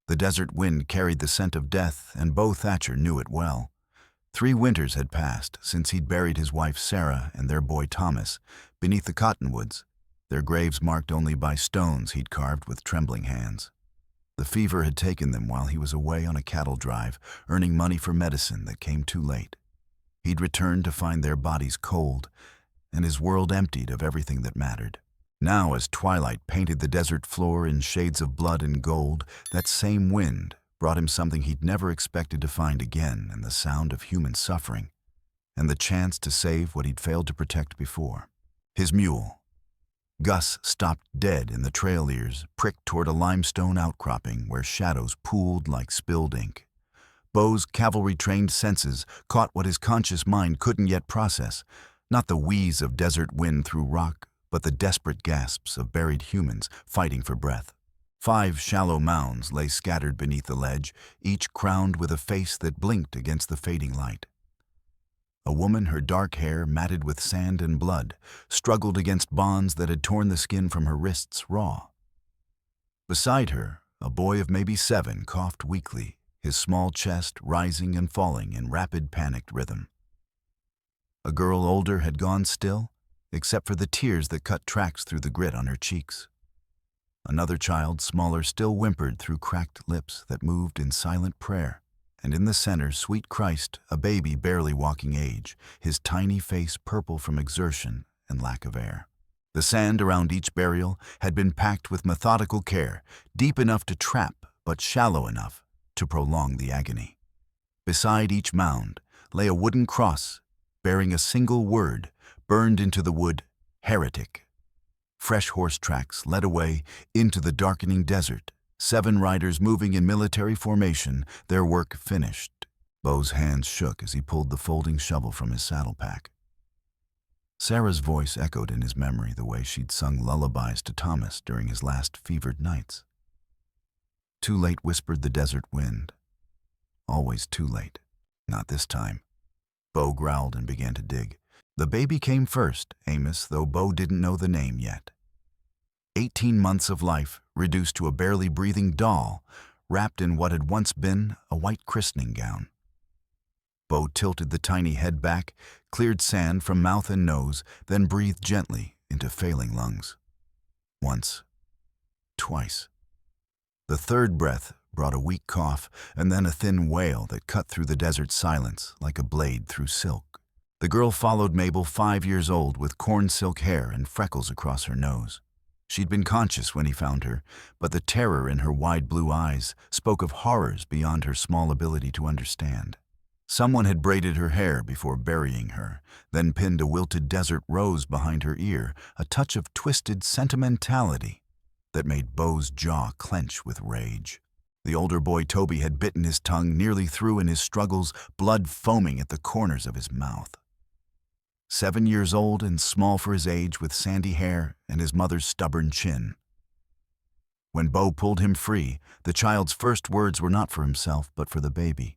The desert wind carried the scent of death, and Beau Thatcher knew it well. 3 winters had passed since he'd buried his wife Sarah and their boy Thomas beneath the cottonwoods, their graves marked only by stones he'd carved with trembling hands. The fever had taken them while he was away on a cattle drive, earning money for medicine that came too late. He'd returned to find their bodies cold, and his world emptied of everything that mattered. Now, as twilight painted the desert floor in shades of blood and gold, that same wind brought him something he'd never expected to find again, in the sound of human suffering, and the chance to save what he'd failed to protect before. His mule, Gus, stopped dead in the trail ears, pricked toward a limestone outcropping where shadows pooled like spilled ink. Beau's cavalry-trained senses caught what his conscious mind couldn't yet process, not the wheeze of desert wind through rock, but the desperate gasps of buried humans fighting for breath. 5 shallow mounds lay scattered beneath the ledge, each crowned with a face that blinked against the fading light. A woman, her dark hair matted with sand and blood, struggled against bonds that had torn the skin from her wrists raw. Beside her, a boy of maybe 7 coughed weakly, his small chest rising and falling in rapid, panicked rhythm. A girl older had gone still, except for the tears that cut tracks through the grit on her cheeks. Another child, smaller, still whimpered through cracked lips that moved in silent prayer. And in the center, sweet Christ, a baby barely walking age, his tiny face purple from exertion and lack of air. The sand around each burial had been packed with methodical care, deep enough to trap, but shallow enough to prolong the agony. Beside each mound lay a wooden cross bearing a single word burned into the wood: heretic. Fresh horse tracks led away into the darkening desert, 7 riders moving in military formation, their work finished. Beau's hands shook as he pulled the folding shovel from his saddle pack. Sarah's voice echoed in his memory the way she'd sung lullabies to Thomas during his last fevered nights. Too late, whispered the desert wind. Always too late. Not this time. Beau growled and began to dig. The baby came first, Amos, though Beau didn't know the name yet. 18 months of life, reduced to a barely breathing doll, wrapped in what had once been a white christening gown. Beau tilted the tiny head back, cleared sand from mouth and nose, then breathed gently into failing lungs. Once. Twice. The third breath brought a weak cough, and then a thin wail that cut through the desert silence like a blade through silk. The girl followed Mabel, 5 years old, with corn silk hair and freckles across her nose. She'd been conscious when he found her, but the terror in her wide blue eyes spoke of horrors beyond her small ability to understand. Someone had braided her hair before burying her, then pinned a wilted desert rose behind her ear, a touch of twisted sentimentality that made Beau's jaw clench with rage. The older boy, Toby, had bitten his tongue nearly through in his struggles, blood foaming at the corners of his mouth. 7 years old and small for his age, with sandy hair and his mother's stubborn chin. When Beau pulled him free, the child's first words were not for himself, but for the baby.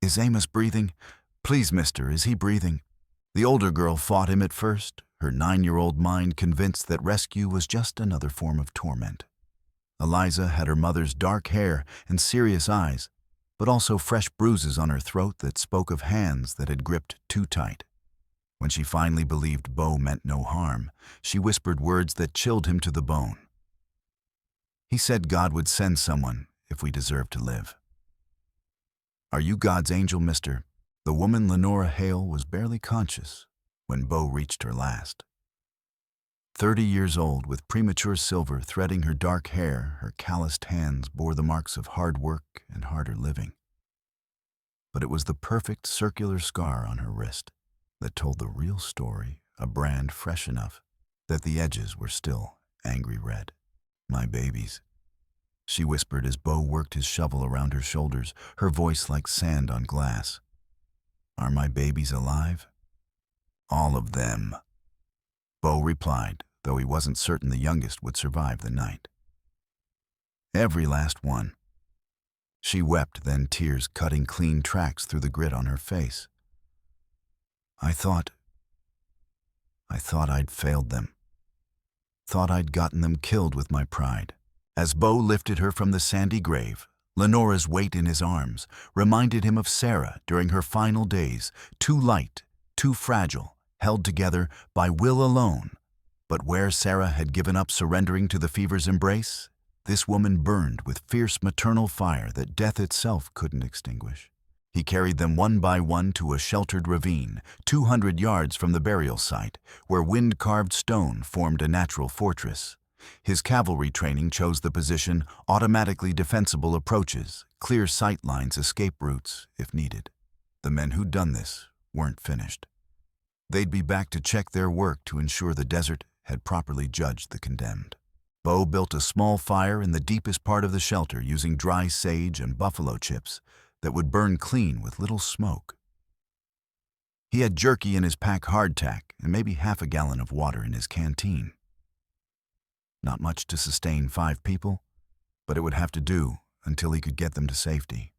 "Is Amos breathing? Please, mister, is he breathing?" The older girl fought him at first, her 9-year-old mind convinced that rescue was just another form of torment. Eliza had her mother's dark hair and serious eyes, but also fresh bruises on her throat that spoke of hands that had gripped too tight. When she finally believed Beau meant no harm, she whispered words that chilled him to the bone. "He said God would send someone if we deserved to live." "Are you God's angel, mister?" The woman, Lenora Hale, was barely conscious when Beau reached her last. 30 years old, with premature silver threading her dark hair, her calloused hands bore the marks of hard work and harder living. But it was the perfect circular scar on her wrist that told the real story, a brand fresh enough that the edges were still angry red. "My babies," she whispered as Beau worked his shovel around her shoulders, her voice like sand on glass. "Are my babies alive?" "All of them," Beau replied, though he wasn't certain the youngest would survive the night. "Every last one." She wept, then tears cutting clean tracks through the grit on her face. I thought I'd failed them. Thought I'd gotten them killed with my pride." As Beau lifted her from the sandy grave, Lenora's weight in his arms reminded him of Sarah during her final days, too light, too fragile, held together by will alone. But where Sarah had given up surrendering to the fever's embrace, this woman burned with fierce maternal fire that death itself couldn't extinguish. He carried them one by one to a sheltered ravine, 200 yards from the burial site, where wind-carved stone formed a natural fortress. His cavalry training chose the position, automatically defensible approaches, clear sight lines, escape routes, if needed. The men who'd done this weren't finished. They'd be back to check their work to ensure the desert had properly judged the condemned. Bo built a small fire in the deepest part of the shelter using dry sage and buffalo chips that would burn clean with little smoke. He had jerky in his pack hardtack and maybe half a gallon of water in his canteen. Not much to sustain 5 people, but it would have to do until he could get them to safety.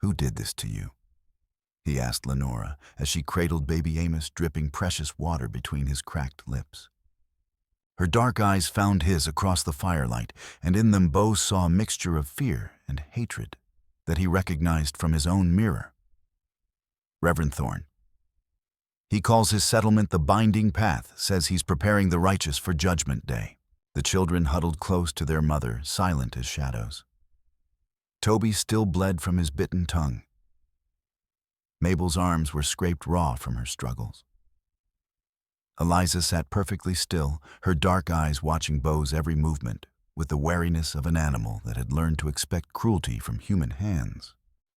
"Who did this to you?" he asked Lenora as she cradled baby Amos, dripping precious water between his cracked lips. Her dark eyes found his across the firelight, and in them Bo saw a mixture of fear and hatred that he recognized from his own mirror. "Reverend Thorn. He calls his settlement the Binding Path, says he's preparing the righteous for Judgment Day." The children huddled close to their mother, silent as shadows. Toby still bled from his bitten tongue. Mabel's arms were scraped raw from her struggles. Eliza sat perfectly still, her dark eyes watching Bo's every movement, with the wariness of an animal that had learned to expect cruelty from human hands.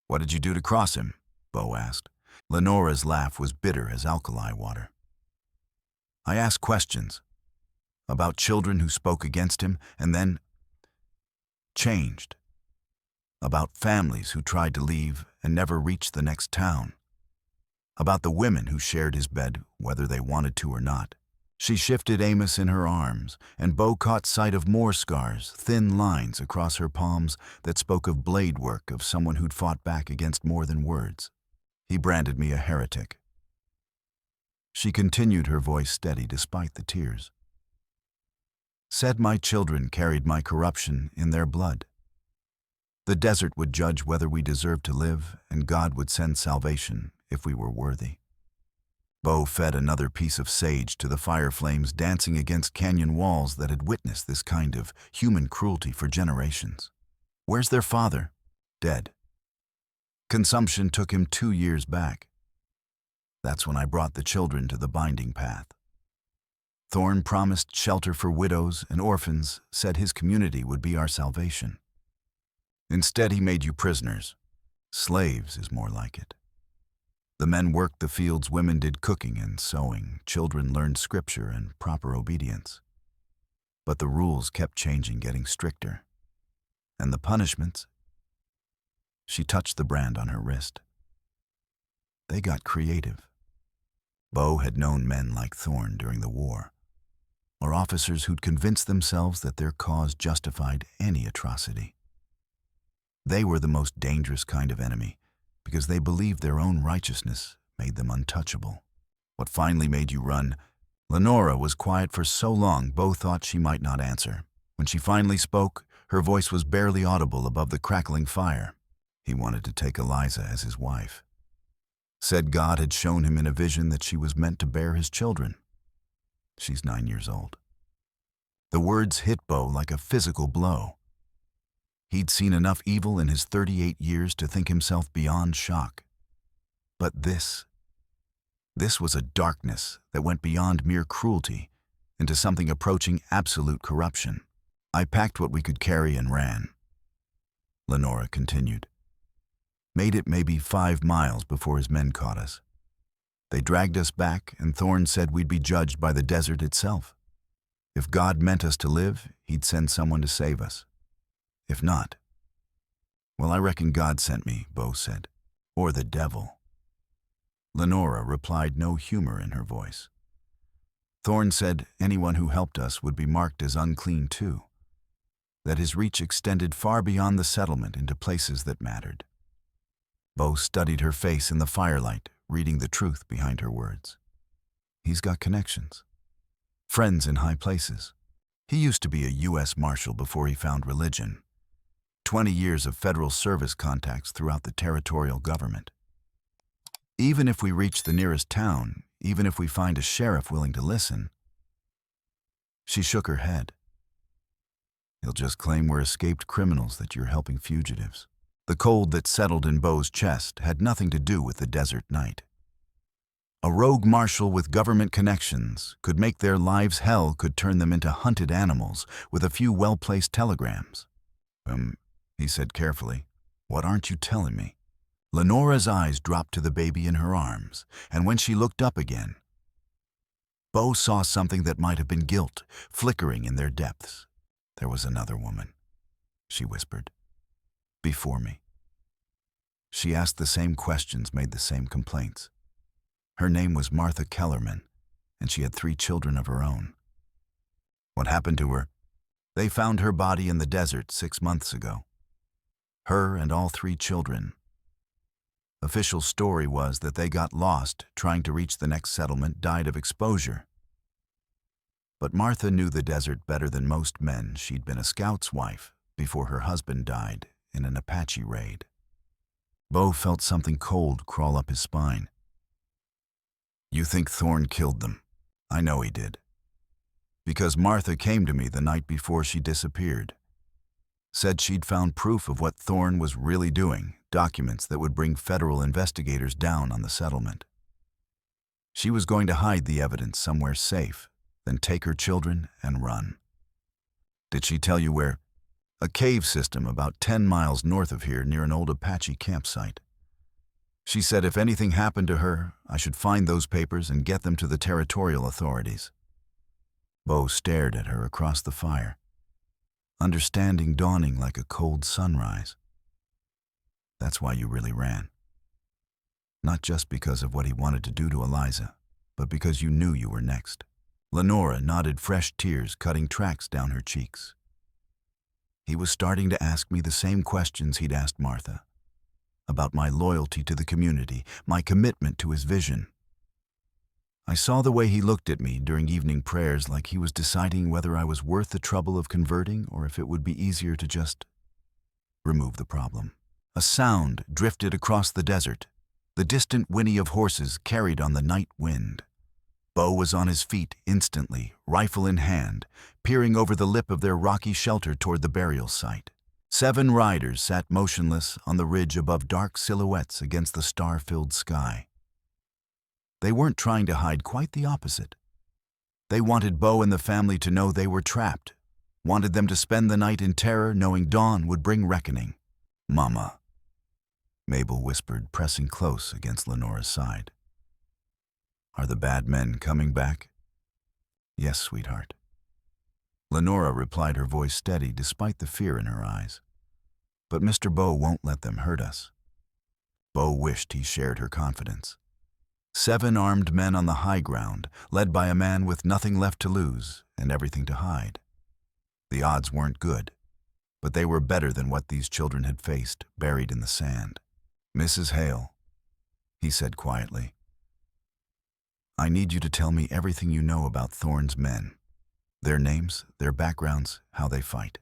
"What did you do to cross him?" Bo asked. Lenora's laugh was bitter as alkali water. "I asked questions about children who spoke against him and then changed. About families who tried to leave and never reached the next town. About the women who shared his bed, whether they wanted to or not." She shifted Amos in her arms, and Bo caught sight of more scars, thin lines across her palms that spoke of blade work of someone who'd fought back against more than words. "He branded me a heretic." She continued, her voice steady despite the tears. "Said my children carried my corruption in their blood. The desert would judge whether we deserved to live, and God would send salvation if we were worthy." Bo fed another piece of sage to the fire flames dancing against canyon walls that had witnessed this kind of human cruelty for generations. "Where's their father?" "Dead. Consumption took him 2 years back. That's when I brought the children to the Binding Path. Thorn promised shelter for widows and orphans, said his community would be our salvation. Instead, he made you prisoners. Slaves is more like it. The men worked the fields, women did cooking and sewing, children learned scripture and proper obedience. But the rules kept changing, getting stricter. And the punishments?" She touched the brand on her wrist. "They got creative." Bo had known men like Thorn during the war, or officers who'd convinced themselves that their cause justified any atrocity. They were the most dangerous kind of enemy, because they believed their own righteousness made them untouchable. "What finally made you run?" Lenora was quiet for so long Bo thought she might not answer. When she finally spoke, her voice was barely audible above the crackling fire. "He wanted to take Eliza as his wife. Said God had shown him in a vision that she was meant to bear his children. She's 9 years old." The words hit Bo like a physical blow. He'd seen enough evil in his 38 years to think himself beyond shock. But this was a darkness that went beyond mere cruelty into something approaching absolute corruption. "I packed what we could carry and ran," Lenora continued. "Made it maybe 5 miles before his men caught us. They dragged us back, and Thorn said we'd be judged by the desert itself. If God meant us to live, he'd send someone to save us. If not, well, I reckon God sent me," Bo said. "Or the devil." Lenora replied, no humor in her voice. "Thorn said anyone who helped us would be marked as unclean too, that his reach extended far beyond the settlement into places that mattered." Bo studied her face in the firelight, reading the truth behind her words. "He's got connections. Friends in high places. He used to be a U.S. Marshal before he found religion. 20 years of federal service contacts throughout the territorial government. Even if we reach the nearest town, even if we find a sheriff willing to listen. She shook her head. He'll just claim we're escaped criminals, that you're helping fugitives. The cold that settled in Beau's chest had nothing to do with the desert night. A rogue marshal with government connections could make their lives hell, could turn them into hunted animals with a few well-placed telegrams. He said carefully, "What aren't you telling me?" Lenora's eyes dropped to the baby in her arms, and when she looked up again, Beau saw something that might have been guilt flickering in their depths. "There was another woman," she whispered, "before me. She asked the same questions, made the same complaints. Her name was Martha Kellerman, and she had 3 children of her own. What happened to her? They found her body in the desert 6 months ago. Her and all 3 children. Official story was that they got lost trying to reach the next settlement, died of exposure. But Martha knew the desert better than most men. She'd been a scout's wife before her husband died in an Apache raid." Beau felt something cold crawl up his spine. "You think Thorne killed them? I know he did. Because Martha came to me the night before she disappeared. Said she'd found proof of what Thorne was really doing, documents that would bring federal investigators down on the settlement. She was going to hide the evidence somewhere safe, then take her children and run." "Did she tell you where?" "A cave system about 10 miles north of here near an old Apache campsite. She said if anything happened to her, I should find those papers and get them to the territorial authorities." Beau stared at her across the fire, understanding dawning like a cold sunrise. "That's why you really ran. Not just because of what he wanted to do to Eliza, but because you knew you were next." Lenora nodded, fresh tears cutting tracks down her cheeks. "He was starting to ask me the same questions he'd asked Martha, about my loyalty to the community, my commitment to his vision. I saw the way he looked at me during evening prayers, like he was deciding whether I was worth the trouble of converting or if it would be easier to just remove the problem." A sound drifted across the desert, the distant whinny of horses carried on the night wind. Beau was on his feet instantly, rifle in hand, peering over the lip of their rocky shelter toward the burial site. 7 riders sat motionless on the ridge above, dark silhouettes against the star-filled sky. They weren't trying to hide, quite the opposite. They wanted Beau and the family to know they were trapped, wanted them to spend the night in terror, knowing dawn would bring reckoning. "Mama," Mabel whispered, pressing close against Lenora's side. "Are the bad men coming back?" "Yes, sweetheart." Lenora replied, her voice steady despite the fear in her eyes. "But Mr. Beau won't let them hurt us." Beau wished he shared her confidence. 7 armed men on the high ground, led by a man with nothing left to lose and everything to hide. The odds weren't good, but they were better than what these children had faced, buried in the sand. "Mrs. Hale," he said quietly, "I need you to tell me everything you know about Thorne's men. Their names, their backgrounds, how they fight."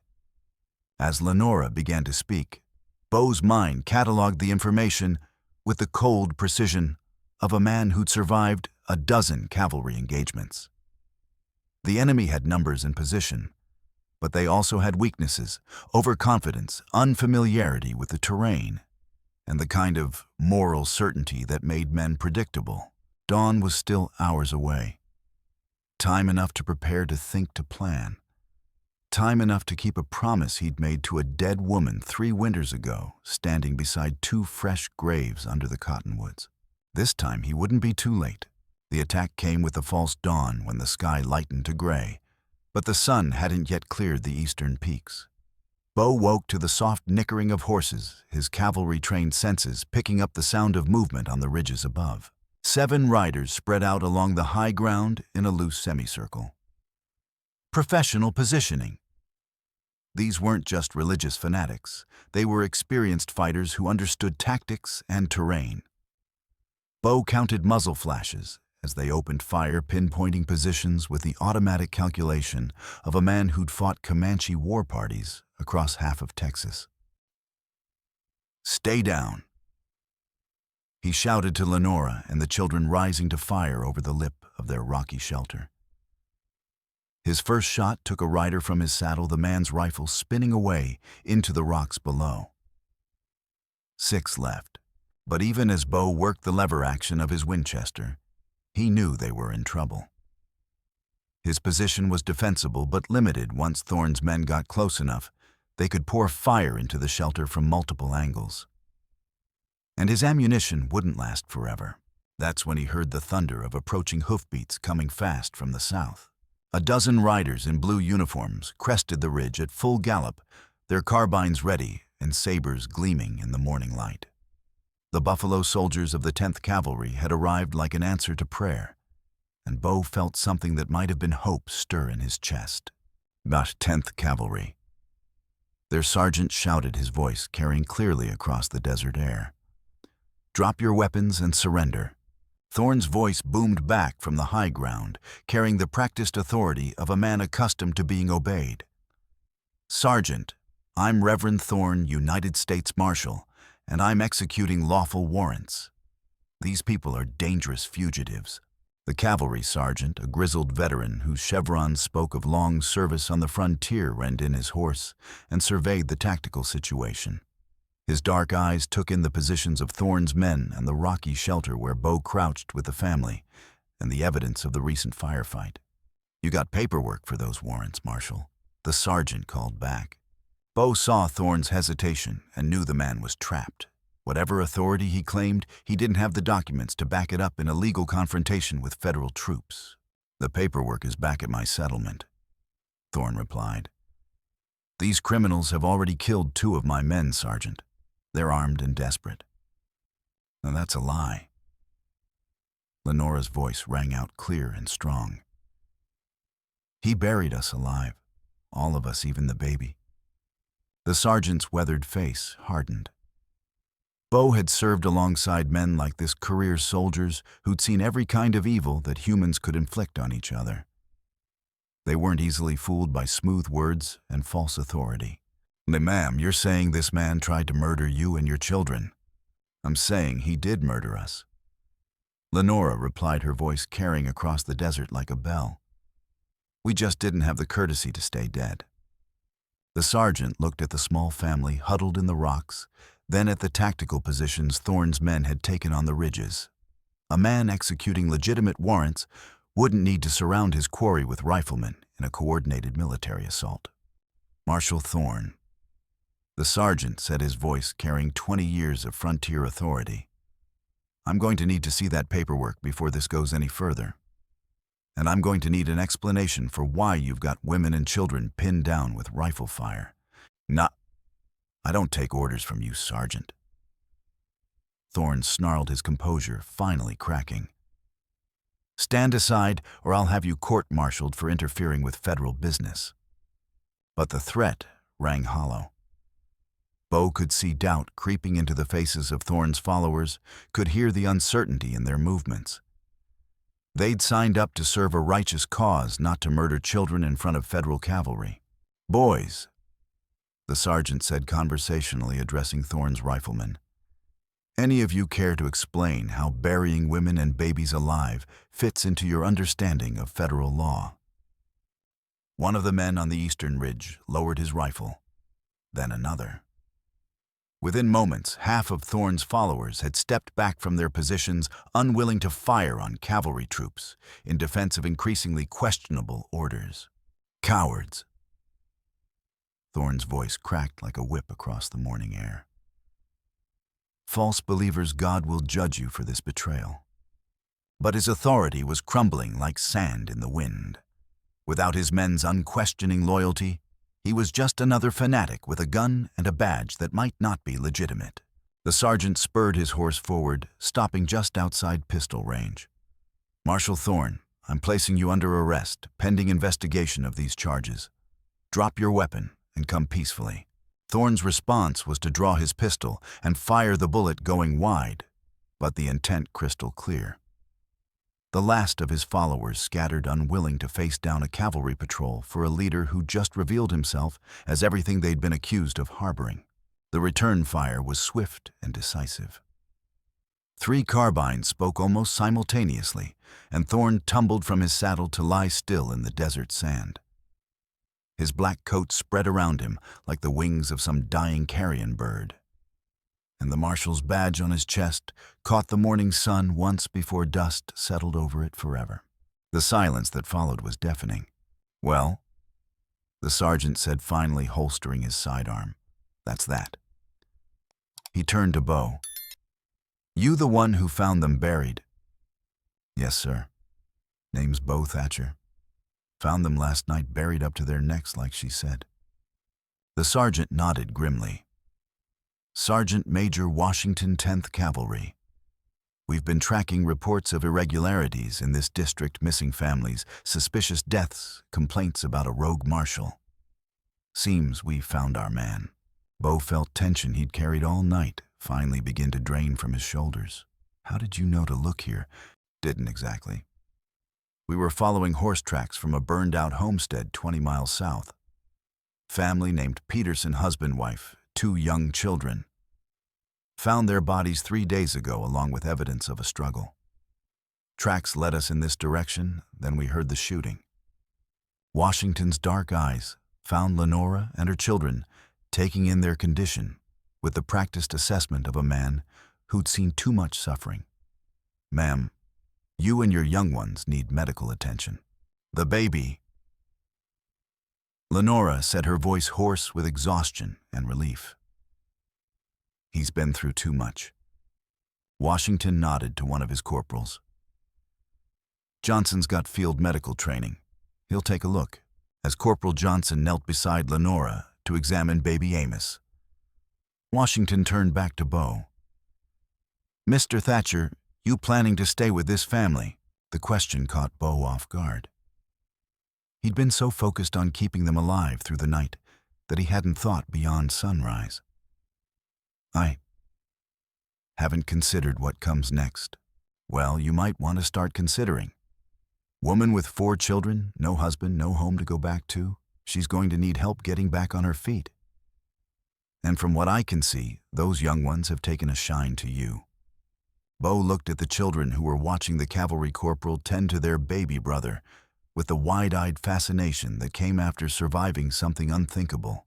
As Lenora began to speak, Beau's mind cataloged the information with the cold precision of a man who'd survived a dozen cavalry engagements. The enemy had numbers and position, but they also had weaknesses, overconfidence, unfamiliarity with the terrain, and the kind of moral certainty that made men predictable. Dawn was still hours away. Time enough to prepare, to think, to plan. Time enough to keep a promise he'd made to a dead woman 3 winters ago, standing beside 2 fresh graves under the cottonwoods. This time he wouldn't be too late. The attack came with the false dawn when the sky lightened to gray, but the sun hadn't yet cleared the eastern peaks. Beau woke to the soft nickering of horses, his cavalry-trained senses picking up the sound of movement on the ridges above. 7 riders spread out along the high ground in a loose semicircle. Professional positioning. These weren't just religious fanatics. They were experienced fighters who understood tactics and terrain. Beau counted muzzle flashes as they opened fire, pinpointing positions with the automatic calculation of a man who'd fought Comanche war parties across half of Texas. Stay down." He shouted to Lenora and the children, rising to fire over the lip of their rocky shelter. His first shot took a rider from his saddle, the man's rifle spinning away into the rocks below. 6 left, but even as Bo worked the lever action of his Winchester, he knew they were in trouble. His position was defensible but limited. Once Thorne's men got close enough, they could pour fire into the shelter from multiple angles. And his ammunition wouldn't last forever. That's when he heard the thunder of approaching hoofbeats coming fast from the south. A dozen riders in blue uniforms crested the ridge at full gallop, their carbines ready and sabers gleaming in the morning light. The buffalo soldiers of the 10th Cavalry had arrived like an answer to prayer, and Bo felt something that might have been hope stir in his chest. "But 10th Cavalry." Their sergeant shouted, his voice carrying clearly across the desert air. "Drop your weapons and surrender." Thorne's voice boomed back from the high ground, carrying the practiced authority of a man accustomed to being obeyed. "Sergeant, I'm Reverend Thorne, United States Marshal, and I'm executing lawful warrants. These people are dangerous fugitives." The cavalry sergeant, a grizzled veteran whose chevron spoke of long service on the frontier, reined in his horse and surveyed the tactical situation. His dark eyes took in the positions of Thorne's men and the rocky shelter where Bo crouched with the family, and the evidence of the recent firefight. "You got paperwork for those warrants, Marshal?" the sergeant called back. Bo saw Thorne's hesitation and knew the man was trapped. Whatever authority he claimed, he didn't have the documents to back it up in a legal confrontation with federal troops. "The paperwork is back at my settlement," Thorne replied. "These criminals have already killed 2 of my men, Sergeant. They're armed and desperate." "Now that's a lie." Lenora's voice rang out clear and strong. "He buried us alive, all of us, even the baby." The sergeant's weathered face hardened. Bo had served alongside men like this, career soldiers who'd seen every kind of evil that humans could inflict on each other. They weren't easily fooled by smooth words and false authority. "Ma'am, you're saying this man tried to murder you and your children?" "I'm saying he did murder us," Lenora replied, her voice carrying across the desert like a bell. "We just didn't have the courtesy to stay dead." The sergeant looked at the small family huddled in the rocks, then at the tactical positions Thorne's men had taken on the ridges. A man executing legitimate warrants wouldn't need to surround his quarry with riflemen in a coordinated military assault. "Marshal Thorne," the sergeant said, his voice carrying 20 years of frontier authority, "I'm going to need to see that paperwork before this goes any further. And I'm going to need an explanation for why you've got women and children pinned down with rifle fire." I don't take orders from you, Sergeant." Thorne snarled, his composure finally cracking. "Stand aside, or I'll have you court-martialed for interfering with federal business." But the threat rang hollow. Bo could see doubt creeping into the faces of Thorne's followers, could hear the uncertainty in their movements. They'd signed up to serve a righteous cause, not to murder children in front of federal cavalry. "Boys," the sergeant said conversationally, addressing Thorne's riflemen, "any of you care to explain how burying women and babies alive fits into your understanding of federal law?" One of the men on the eastern ridge lowered his rifle, then another. Within moments, half of Thorne's followers had stepped back from their positions, unwilling to fire on cavalry troops in defense of increasingly questionable orders. "Cowards!" Thorne's voice cracked like a whip across the morning air. "False believers, God will judge you for this betrayal." But his authority was crumbling like sand in the wind. Without his men's unquestioning loyalty, he was just another fanatic with a gun and a badge that might not be legitimate. The sergeant spurred his horse forward, stopping just outside pistol range. "Marshal Thorne, I'm placing you under arrest, pending investigation of these charges. Drop your weapon and come peacefully." Thorne's response was to draw his pistol and fire the bullet going wide, but the intent crystal clear. The last of his followers scattered, unwilling to face down a cavalry patrol for a leader who just revealed himself as everything they'd been accused of harboring. The return fire was swift and decisive. 3 carbines spoke almost simultaneously, and Thorne tumbled from his saddle to lie still in the desert sand. His black coat spread around him like the wings of some dying carrion bird, and the marshal's badge on his chest caught the morning sun once before dust settled over it forever. The silence that followed was deafening. "Well?" the sergeant said, finally holstering his sidearm. "That's that." He turned to Bo. "You the one who found them buried?" "Yes, sir. Name's Bo Thatcher. Found them last night buried up to their necks like she said." The sergeant nodded grimly. "Sergeant Major Washington 10th Cavalry. We've been tracking reports of irregularities in this district, missing families, suspicious deaths, complaints about a rogue marshal. Seems we found our man." Bo felt tension he'd carried all night finally begin to drain from his shoulders. "How did you know to look here?" "Didn't exactly. We were following horse tracks from a burned-out homestead 20 miles south. Family named Peterson, husband-wife, 2 young children. Found their bodies 3 days ago along with evidence of a struggle. Tracks led us in this direction, then we heard the shooting. Washington's dark eyes found Lenora and her children taking in their condition with the practiced assessment of a man who'd seen too much suffering. Ma'am, you and your young ones need medical attention. The baby." Lenora said, her voice hoarse with exhaustion and relief. "He's been through too much." Washington nodded to one of his corporals. "Johnson's got field medical training. He'll take a look," as Corporal Johnson knelt beside Lenora to examine baby Amos. Washington turned back to Bo. "Mr. Thatcher, you planning to stay with this family?" The question caught Bo off guard. He'd been so focused on keeping them alive through the night that he hadn't thought beyond sunrise. "I haven't considered what comes next." "Well, you might want to start considering. Woman with 4 children, no husband, no home to go back to. She's going to need help getting back on her feet. And from what I can see, those young ones have taken a shine to you." Bo looked at the children who were watching the cavalry corporal tend to their baby brother with the wide-eyed fascination that came after surviving something unthinkable.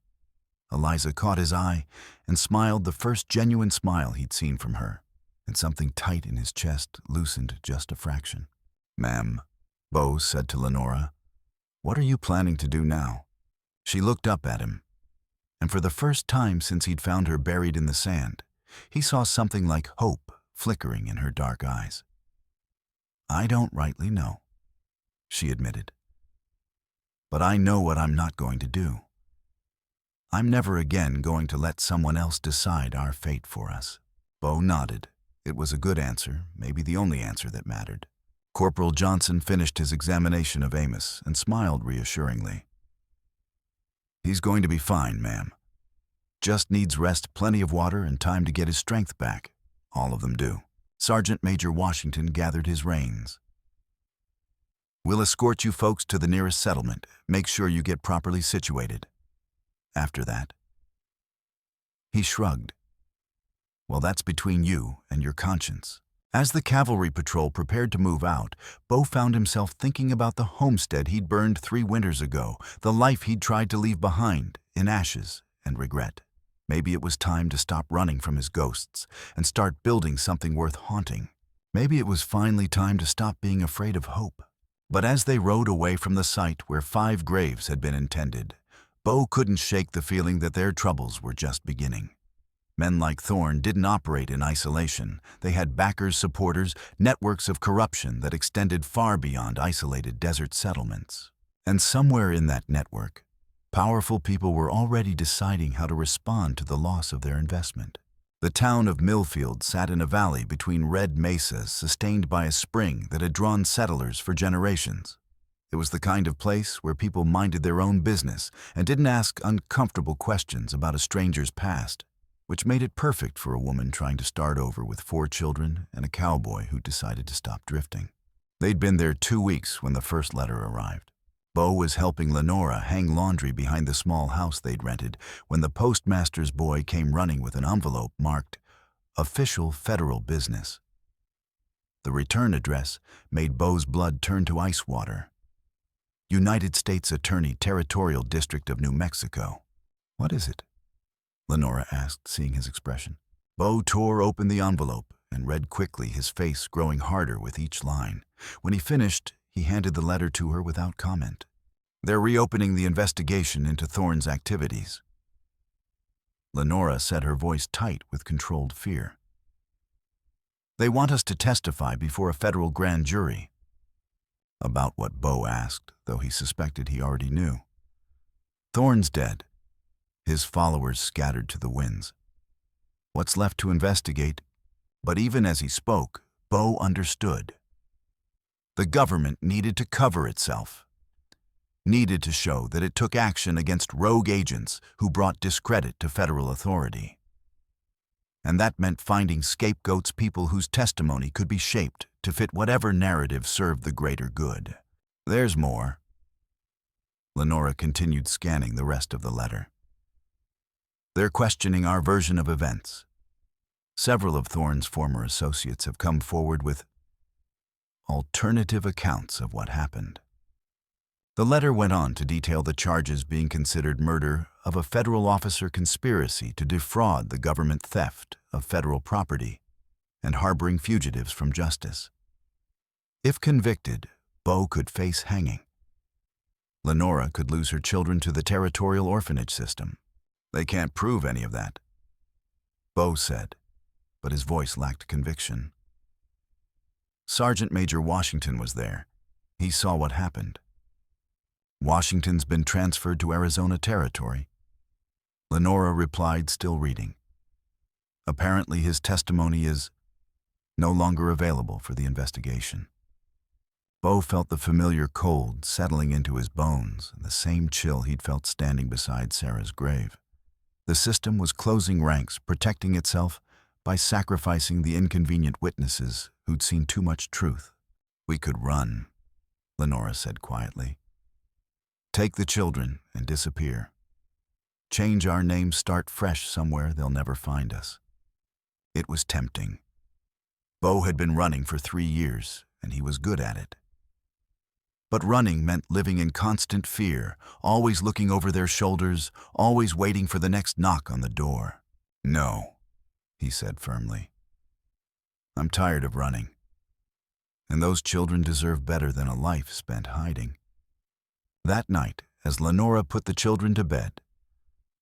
Eliza caught his eye and smiled, the first genuine smile he'd seen from her, and something tight in his chest loosened just a fraction. "Ma'am," Bo said to Lenora, "what are you planning to do now?" She looked up at him, and for the first time since he'd found her buried in the sand, he saw something like hope flickering in her dark eyes. "I don't rightly know," she admitted. "But I know what I'm not going to do. I'm never again going to let someone else decide our fate for us." Bo nodded. It was a good answer, maybe the only answer that mattered. Corporal Johnson finished his examination of Amos and smiled reassuringly. "He's going to be fine, ma'am. Just needs rest, plenty of water, and time to get his strength back. All of them do." Sergeant Major Washington gathered his reins. "We'll escort you folks to the nearest settlement. Make sure you get properly situated. After that..." He shrugged. "Well, that's between you and your conscience." As the cavalry patrol prepared to move out, Bo found himself thinking about the homestead he'd burned 3 winters ago, the life he'd tried to leave behind, in ashes and regret. Maybe it was time to stop running from his ghosts and start building something worth haunting. Maybe it was finally time to stop being afraid of hope. But as they rode away from the site where 5 graves had been intended, Bo couldn't shake the feeling that their troubles were just beginning. Men like Thorne didn't operate in isolation. They had backers, supporters, networks of corruption that extended far beyond isolated desert settlements. And somewhere in that network, powerful people were already deciding how to respond to the loss of their investment. The town of Millfield sat in a valley between red mesas sustained by a spring that had drawn settlers for generations. It was the kind of place where people minded their own business and didn't ask uncomfortable questions about a stranger's past, which made it perfect for a woman trying to start over with 4 children and a cowboy who decided to stop drifting. They'd been there 2 weeks when the first letter arrived. Bo was helping Lenora hang laundry behind the small house they'd rented when the postmaster's boy came running with an envelope marked Official Federal Business. The return address made Bo's blood turn to ice water. United States Attorney, Territorial District of New Mexico. "What is it?" Lenora asked, seeing his expression. Bo tore open the envelope and read quickly, his face growing harder with each line. When he finished, he handed the letter to her without comment. "They're reopening the investigation into Thorne's activities." Lenora said, her voice tight with controlled fear. "They want us to testify before a federal grand jury." About what, Bo asked, though he suspected he already knew. "Thorne's dead. His followers scattered to the winds. What's left to investigate?" But even as he spoke, Bo understood. The government needed to cover itself, needed to show that it took action against rogue agents who brought discredit to federal authority. And that meant finding scapegoats, people whose testimony could be shaped to fit whatever narrative served the greater good. "There's more." Lenora continued scanning the rest of the letter. "They're questioning our version of events. Several of Thorne's former associates have come forward with alternative accounts of what happened." The letter went on to detail the charges being considered murder of a federal officer, conspiracy to defraud the government, theft of federal property, and harboring fugitives from justice. If convicted, Bo could face hanging. Lenora could lose her children to the territorial orphanage system. "They can't prove any of that," Bo said, but his voice lacked conviction. "Sergeant Major Washington was there. He saw what happened. Washington's been transferred to Arizona Territory." Lenora replied, still reading. "Apparently his testimony is no longer available for the investigation." Bo felt the familiar cold settling into his bones, the same chill he'd felt standing beside Sarah's grave. The system was closing ranks, protecting itself by sacrificing the inconvenient witnesses who'd seen too much truth. "We could run," Lenora said quietly. "Take the children and disappear. Change our name, start fresh somewhere they'll never find us." It was tempting. Bo had been running for 3 years, and he was good at it. But running meant living in constant fear, always looking over their shoulders, always waiting for the next knock on the door. "No," he said firmly. "I'm tired of running. And those children deserve better than a life spent hiding." That night, as Lenora put the children to bed,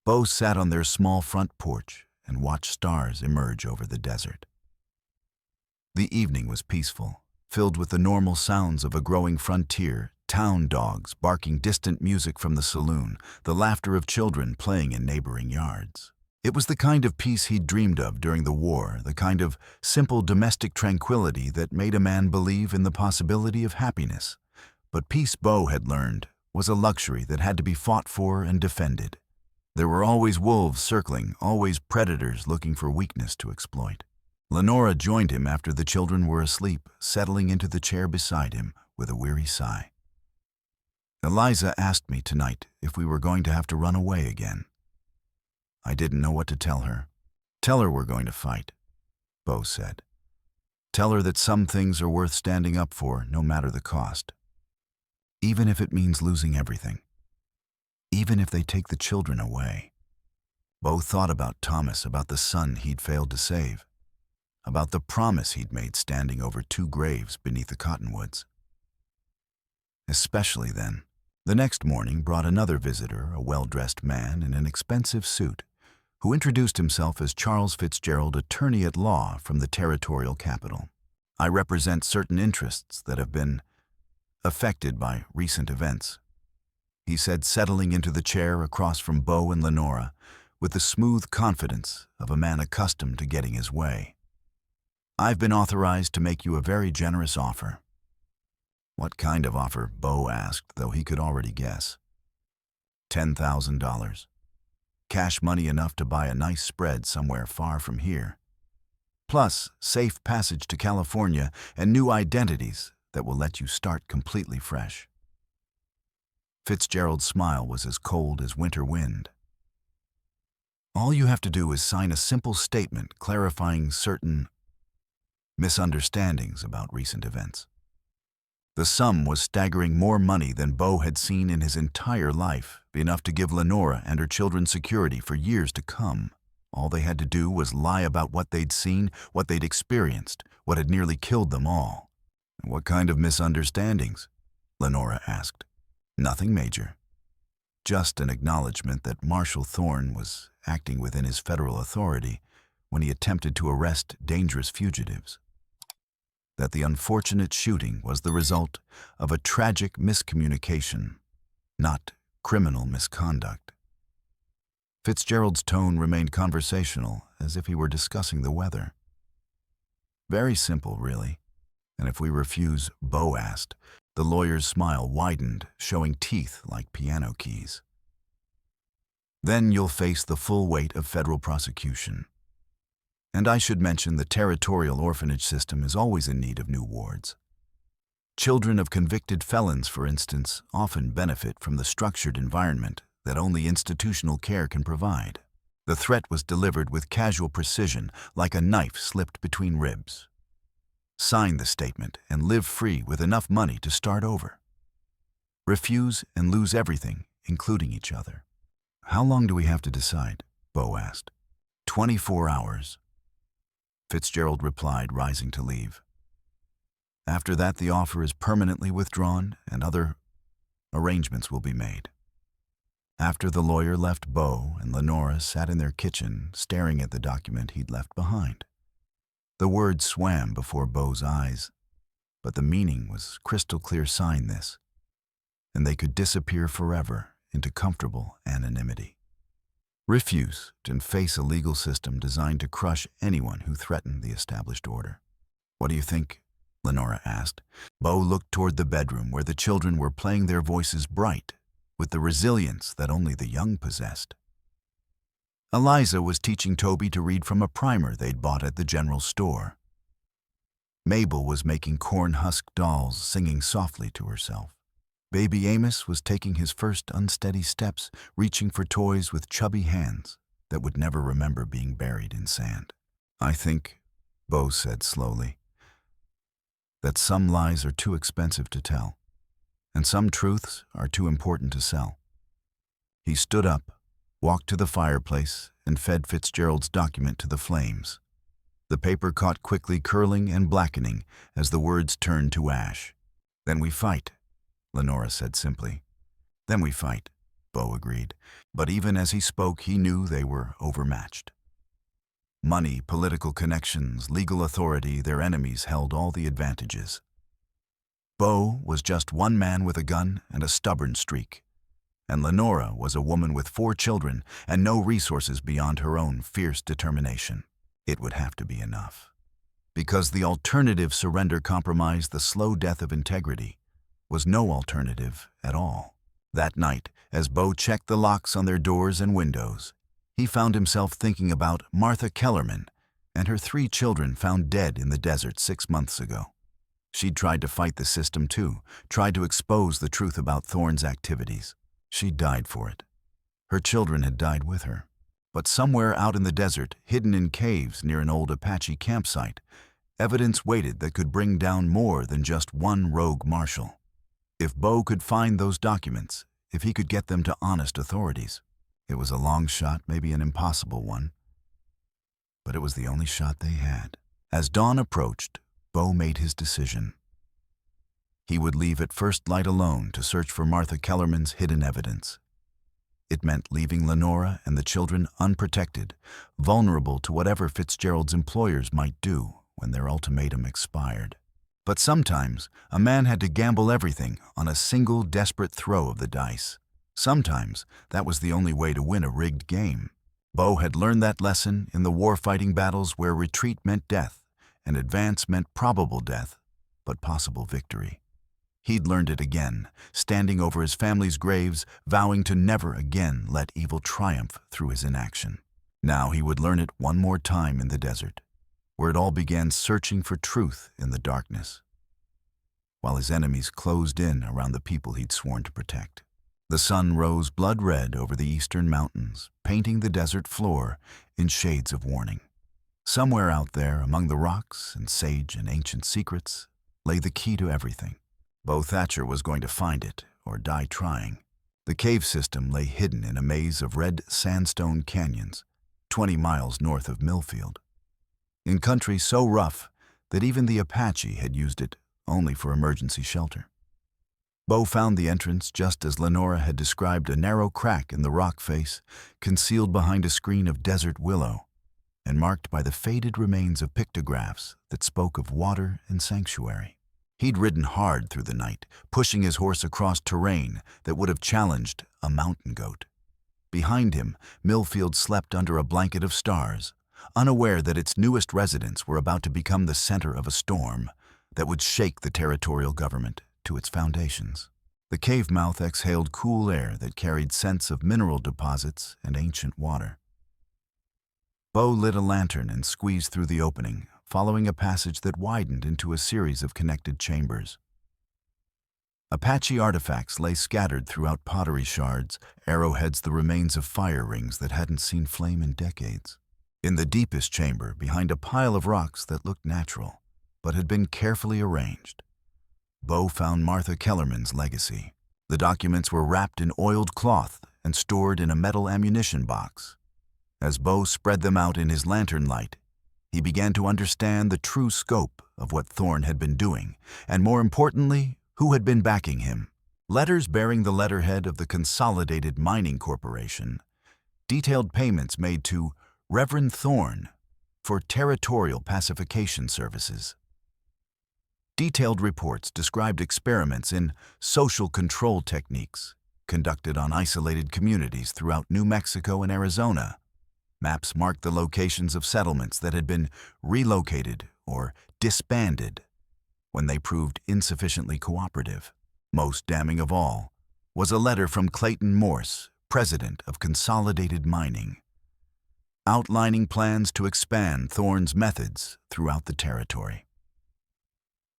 Bo sat on their small front porch and watched stars emerge over the desert. The evening was peaceful, filled with the normal sounds of a growing frontier, town dogs barking distant music from the saloon, the laughter of children playing in neighboring yards. It was the kind of peace he'd dreamed of during the war, the kind of simple domestic tranquility that made a man believe in the possibility of happiness. But peace, Bo had learned, was a luxury that had to be fought for and defended. There were always wolves circling, always predators looking for weakness to exploit. Lenora joined him after the children were asleep, settling into the chair beside him with a weary sigh. "Eliza asked me tonight if we were going to have to run away again. I didn't know what to tell her." "Tell her we're going to fight," Bo said. "Tell her that some things are worth standing up for, no matter the cost. Even if it means losing everything. Even if they take the children away." Bo thought about Thomas, about the son he'd failed to save, about the promise he'd made standing over 2 graves beneath the cottonwoods. Especially then. The next morning brought another visitor, a well-dressed man in an expensive suit, who introduced himself as Charles Fitzgerald, attorney at law from the territorial capital. "I represent certain interests that have been affected by recent events," he said, settling into the chair across from Bo and Lenora with the smooth confidence of a man accustomed to getting his way. "I've been authorized to make you a very generous offer." What kind of offer, Bo asked, though he could already guess. $10,000. Cash money enough to buy a nice spread somewhere far from here. Plus, safe passage to California and new identities that will let you start completely fresh. Fitzgerald's smile was as cold as winter wind. All you have to do is sign a simple statement clarifying certain misunderstandings about recent events. The sum was staggering more money than Beau had seen in his entire life, enough to give Lenora and her children security for years to come. All they had to do was lie about what they'd seen, what they'd experienced, what had nearly killed them all. "What kind of misunderstandings?" Lenora asked. "Nothing major. Just an acknowledgement that Marshal Thorne was acting within his federal authority when he attempted to arrest dangerous fugitives. That the unfortunate shooting was the result of a tragic miscommunication, not criminal misconduct." Fitzgerald's tone remained conversational, as if he were discussing the weather. "Very simple, really. And if we refuse," Beau asked. The lawyer's smile widened, showing teeth like piano keys. "Then you'll face the full weight of federal prosecution. And I should mention the territorial orphanage system is always in need of new wards. Children of convicted felons, for instance, often benefit from the structured environment that only institutional care can provide." The threat was delivered with casual precision, like a knife slipped between ribs. "Sign the statement and live free with enough money to start over. Refuse and lose everything, including each other." "How long do we have to decide?" Beau asked. 24 hours. Fitzgerald replied, rising to leave. "After that, the offer is permanently withdrawn and other arrangements will be made." After the lawyer left, Beau and Lenora sat in their kitchen, staring at the document he'd left behind. The words swam before Beau's eyes, but the meaning was crystal clear. Sign this, and they could disappear forever into comfortable anonymity. Refuse and face a legal system designed to crush anyone who threatened the established order. "What do you think?" Lenora asked. Beau looked toward the bedroom where the children were playing, their voices bright with the resilience that only the young possessed. Eliza was teaching Toby to read from a primer they'd bought at the general store. Mabel was making corn-husk dolls, singing softly to herself. Baby Amos was taking his first unsteady steps, reaching for toys with chubby hands that would never remember being buried in sand. "I think," Beau said slowly, "that some lies are too expensive to tell, and some truths are too important to sell." He stood up, walked to the fireplace, and fed Fitzgerald's document to the flames. The paper caught quickly, curling and blackening as the words turned to ash. "Then we fight," Lenora said simply. "Then we fight," Beau agreed. But even as he spoke, he knew they were overmatched. Money, political connections, legal authority, their enemies held all the advantages. Beau was just one man with a gun and a stubborn streak, and Lenora was a woman with 4 children and no resources beyond her own fierce determination. It would have to be enough. Because the alternative, surrender, compromise, the slow death of integrity, was no alternative at all. That night, as Beau checked the locks on their doors and windows, he found himself thinking about Martha Kellerman and her 3 children found dead in the desert 6 months ago. She'd tried to fight the system too, tried to expose the truth about Thorne's activities. She died for it. Her children had died with her. But somewhere out in the desert, hidden in caves near an old Apache campsite, evidence waited that could bring down more than just one rogue marshal. If Beau could find those documents, if he could get them to honest authorities, it was a long shot, maybe an impossible one, but it was the only shot they had. As dawn approached, Beau made his decision. He would leave at first light alone to search for Martha Kellerman's hidden evidence. It meant leaving Lenora and the children unprotected, vulnerable to whatever Fitzgerald's employers might do when their ultimatum expired. But sometimes a man had to gamble everything on a single desperate throw of the dice. Sometimes that was the only way to win a rigged game. Beau had learned that lesson in the war-fighting battles where retreat meant death and advance meant probable death, but possible victory. He'd learned it again, standing over his family's graves, vowing to never again let evil triumph through his inaction. Now he would learn it one more time in the desert, where it all began, searching for truth in the darkness, while his enemies closed in around the people he'd sworn to protect. The sun rose blood-red over the eastern mountains, painting the desert floor in shades of warning. Somewhere out there, among the rocks and sage and ancient secrets, lay the key to everything. Bo Thatcher was going to find it, or die trying. The cave system lay hidden in a maze of red sandstone canyons, 20 miles north of Millfield, in country so rough that even the Apache had used it only for emergency shelter. Bo found the entrance just as Lenora had described, a narrow crack in the rock face, concealed behind a screen of desert willow, and marked by the faded remains of pictographs that spoke of water and sanctuary. He'd ridden hard through the night, pushing his horse across terrain that would have challenged a mountain goat. Behind him, Millfield slept under a blanket of stars, unaware that its newest residents were about to become the center of a storm that would shake the territorial government to its foundations. The cave mouth exhaled cool air that carried scents of mineral deposits and ancient water. Bo lit a lantern and squeezed through the opening, following a passage that widened into a series of connected chambers. Apache artifacts lay scattered throughout pottery shards, arrowheads, the remains of fire rings that hadn't seen flame in decades. In the deepest chamber, behind a pile of rocks that looked natural, but had been carefully arranged, Bo found Martha Kellerman's legacy. The documents were wrapped in oiled cloth and stored in a metal ammunition box. As Bo spread them out in his lantern light, he began to understand the true scope of what Thorne had been doing, and more importantly, who had been backing him. Letters bearing the letterhead of the Consolidated Mining Corporation detailed payments made to Reverend Thorne for territorial pacification services. Detailed reports described experiments in social control techniques conducted on isolated communities throughout New Mexico and Arizona. Maps marked the locations of settlements that had been relocated or disbanded when they proved insufficiently cooperative. Most damning of all was a letter from Clayton Morse, president of Consolidated Mining, outlining plans to expand Thorne's methods throughout the territory.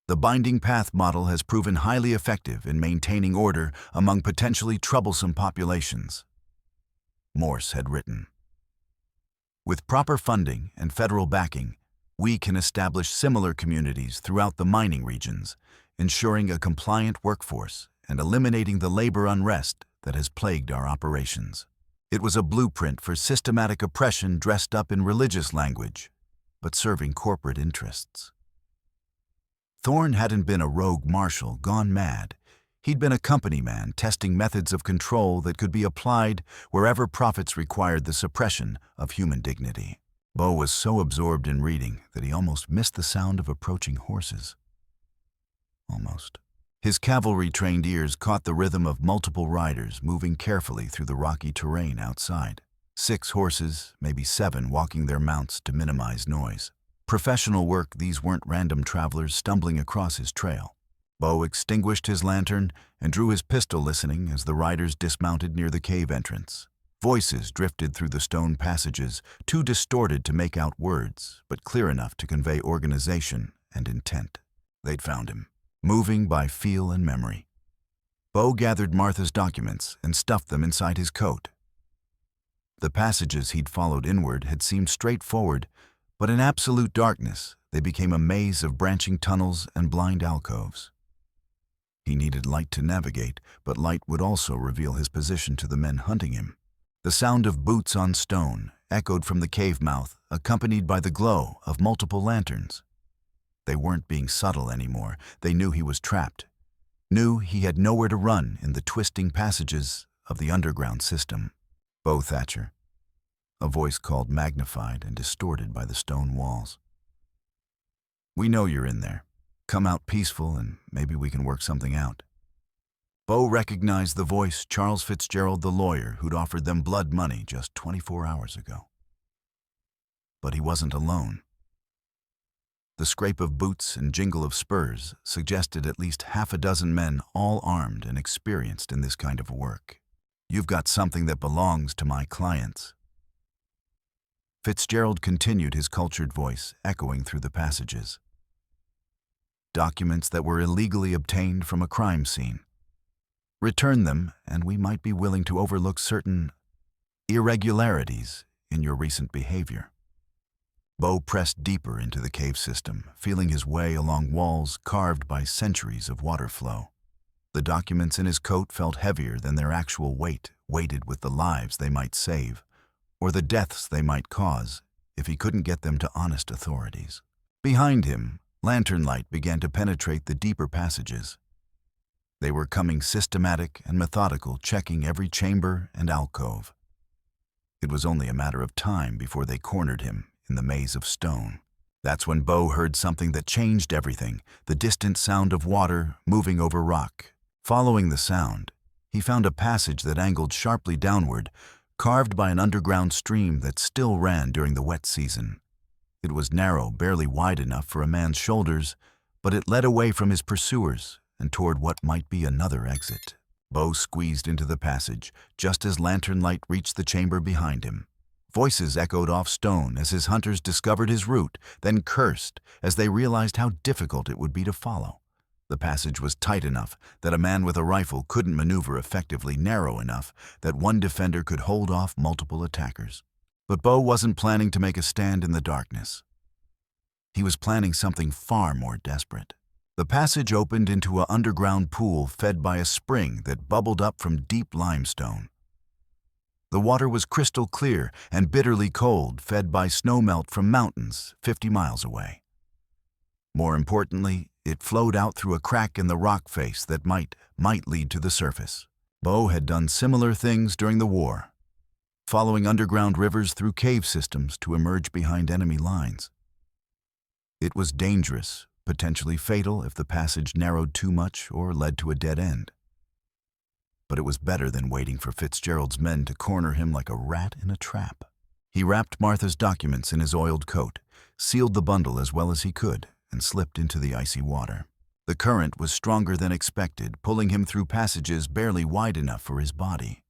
The binding path model has proven highly effective in maintaining order among potentially troublesome populations, Morse had written. With proper funding and federal backing, we can establish similar communities throughout the mining regions, ensuring a compliant workforce and eliminating the labor unrest that has plagued our operations. It was a blueprint for systematic oppression dressed up in religious language, but serving corporate interests. Thorne hadn't been a rogue marshal gone mad. He'd been a company man testing methods of control that could be applied wherever profits required the suppression of human dignity. Bo was so absorbed in reading that he almost missed the sound of approaching horses. Almost. His cavalry-trained ears caught the rhythm of multiple riders moving carefully through the rocky terrain outside. 6 horses, maybe 7, walking their mounts to minimize noise. Professional work, these weren't random travelers stumbling across his trail. Bo extinguished his lantern and drew his pistol, listening as the riders dismounted near the cave entrance. Voices drifted through the stone passages, too distorted to make out words, but clear enough to convey organization and intent. They'd found him, moving by feel and memory. Bo gathered Martha's documents and stuffed them inside his coat. The passages he'd followed inward had seemed straightforward, but in absolute darkness, they became a maze of branching tunnels and blind alcoves. He needed light to navigate, but light would also reveal his position to the men hunting him. The sound of boots on stone echoed from the cave mouth, accompanied by the glow of multiple lanterns. They weren't being subtle anymore. They knew he was trapped, knew he had nowhere to run in the twisting passages of the underground system. Bo Thatcher. A voice called, magnified and distorted by the stone walls. We know you're in there. Come out peaceful and maybe we can work something out. Bo recognized the voice, Charles Fitzgerald, the lawyer who'd offered them blood money just 24 hours ago. But he wasn't alone. The scrape of boots and jingle of spurs suggested at least half a dozen men, all armed and experienced in this kind of work. You've got something that belongs to my clients. Fitzgerald continued, his cultured voice echoing through the passages. Documents that were illegally obtained from a crime scene. Return them, and we might be willing to overlook certain irregularities in your recent behavior. Bo pressed deeper into the cave system, feeling his way along walls carved by centuries of water flow. The documents in his coat felt heavier than their actual weight, weighted with the lives they might save, or the deaths they might cause if he couldn't get them to honest authorities. Behind him, lantern light began to penetrate the deeper passages. They were coming systematic and methodical, checking every chamber and alcove. It was only a matter of time before they cornered him in the maze of stone. That's when Bo heard something that changed everything, the distant sound of water moving over rock. Following the sound, he found a passage that angled sharply downward, carved by an underground stream that still ran during the wet season. It was narrow, barely wide enough for a man's shoulders, but it led away from his pursuers and toward what might be another exit. Bo squeezed into the passage, just as lantern light reached the chamber behind him. Voices echoed off stone as his hunters discovered his route, then cursed as they realized how difficult it would be to follow. The passage was tight enough that a man with a rifle couldn't maneuver effectively, narrow enough that one defender could hold off multiple attackers. But Bo wasn't planning to make a stand in the darkness. He was planning something far more desperate. The passage opened into an underground pool fed by a spring that bubbled up from deep limestone. The water was crystal clear and bitterly cold, fed by snowmelt from mountains 50 miles away. More importantly, it flowed out through a crack in the rock face that might lead to the surface. Bo had done similar things during the war, following underground rivers through cave systems to emerge behind enemy lines. It was dangerous, potentially fatal if the passage narrowed too much or led to a dead end. But it was better than waiting for Fitzgerald's men to corner him like a rat in a trap. He wrapped Martha's documents in his oiled coat, sealed the bundle as well as he could, and slipped into the icy water. The current was stronger than expected, pulling him through passages barely wide enough for his body.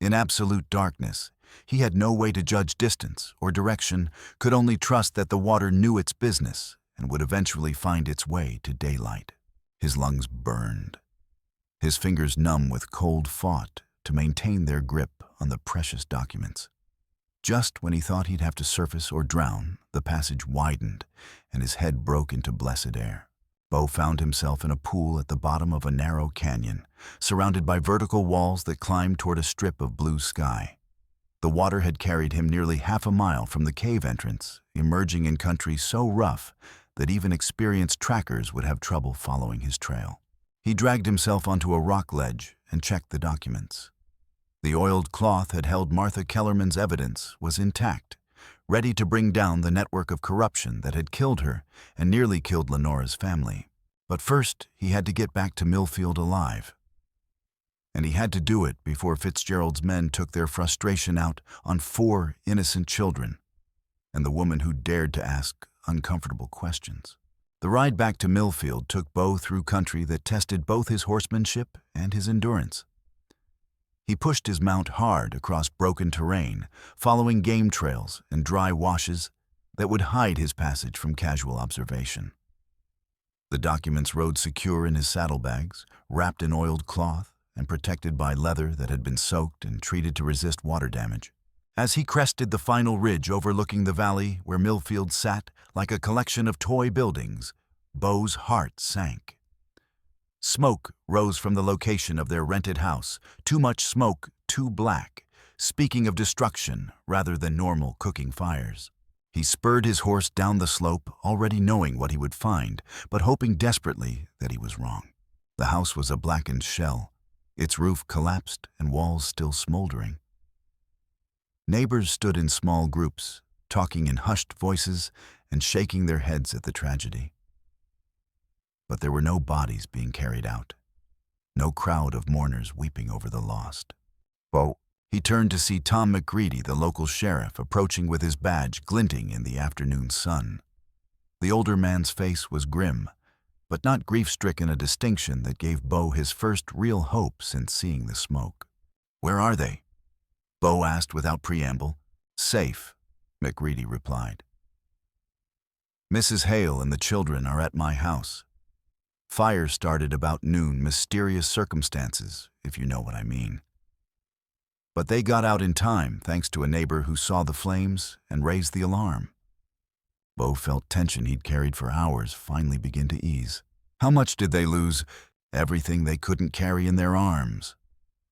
In absolute darkness, he had no way to judge distance or direction, could only trust that the water knew its business and would eventually find its way to daylight. His lungs burned. His fingers numb with cold fought to maintain their grip on the precious documents. Just when he thought he'd have to surface or drown, the passage widened and his head broke into blessed air. Bo found himself in a pool at the bottom of a narrow canyon, surrounded by vertical walls that climbed toward a strip of blue sky. The water had carried him nearly half a mile from the cave entrance, emerging in country so rough that even experienced trackers would have trouble following his trail. He dragged himself onto a rock ledge and checked the documents. The oiled cloth had held Martha Kellerman's evidence was intact, ready to bring down the network of corruption that had killed her and nearly killed Lenora's family. But first, he had to get back to Millfield alive. And he had to do it before Fitzgerald's men took their frustration out on 4 innocent children and the woman who dared to ask uncomfortable questions. The ride back to Millfield took Bo through country that tested both his horsemanship and his endurance. He pushed his mount hard across broken terrain, following game trails and dry washes that would hide his passage from casual observation. The documents rode secure in his saddlebags, wrapped in oiled cloth and protected by leather that had been soaked and treated to resist water damage. As he crested the final ridge overlooking the valley where Millfield sat like a collection of toy buildings, Bo's heart sank. Smoke rose from the location of their rented house, too much smoke, too black, speaking of destruction rather than normal cooking fires. He spurred his horse down the slope, already knowing what he would find, but hoping desperately that he was wrong. The house was a blackened shell, its roof collapsed and walls still smoldering. Neighbors stood in small groups, talking in hushed voices and shaking their heads at the tragedy. But there were no bodies being carried out, no crowd of mourners weeping over the lost. Bo. He turned to see Tom McGreedy, the local sheriff, approaching with his badge glinting in the afternoon sun. The older man's face was grim, but not grief-stricken, a distinction that gave Bo his first real hope since seeing the smoke. "Where are they?" Bo asked without preamble. "Safe," McGreedy replied. "Mrs. Hale and the children are at my house. Fire started about noon, mysterious circumstances. if you know what I mean. But they got out in time thanks to a neighbor who saw the flames and raised the alarm. Bo felt tension he'd carried for hours finally begin to ease. How much did they lose? Everything they couldn't carry in their arms.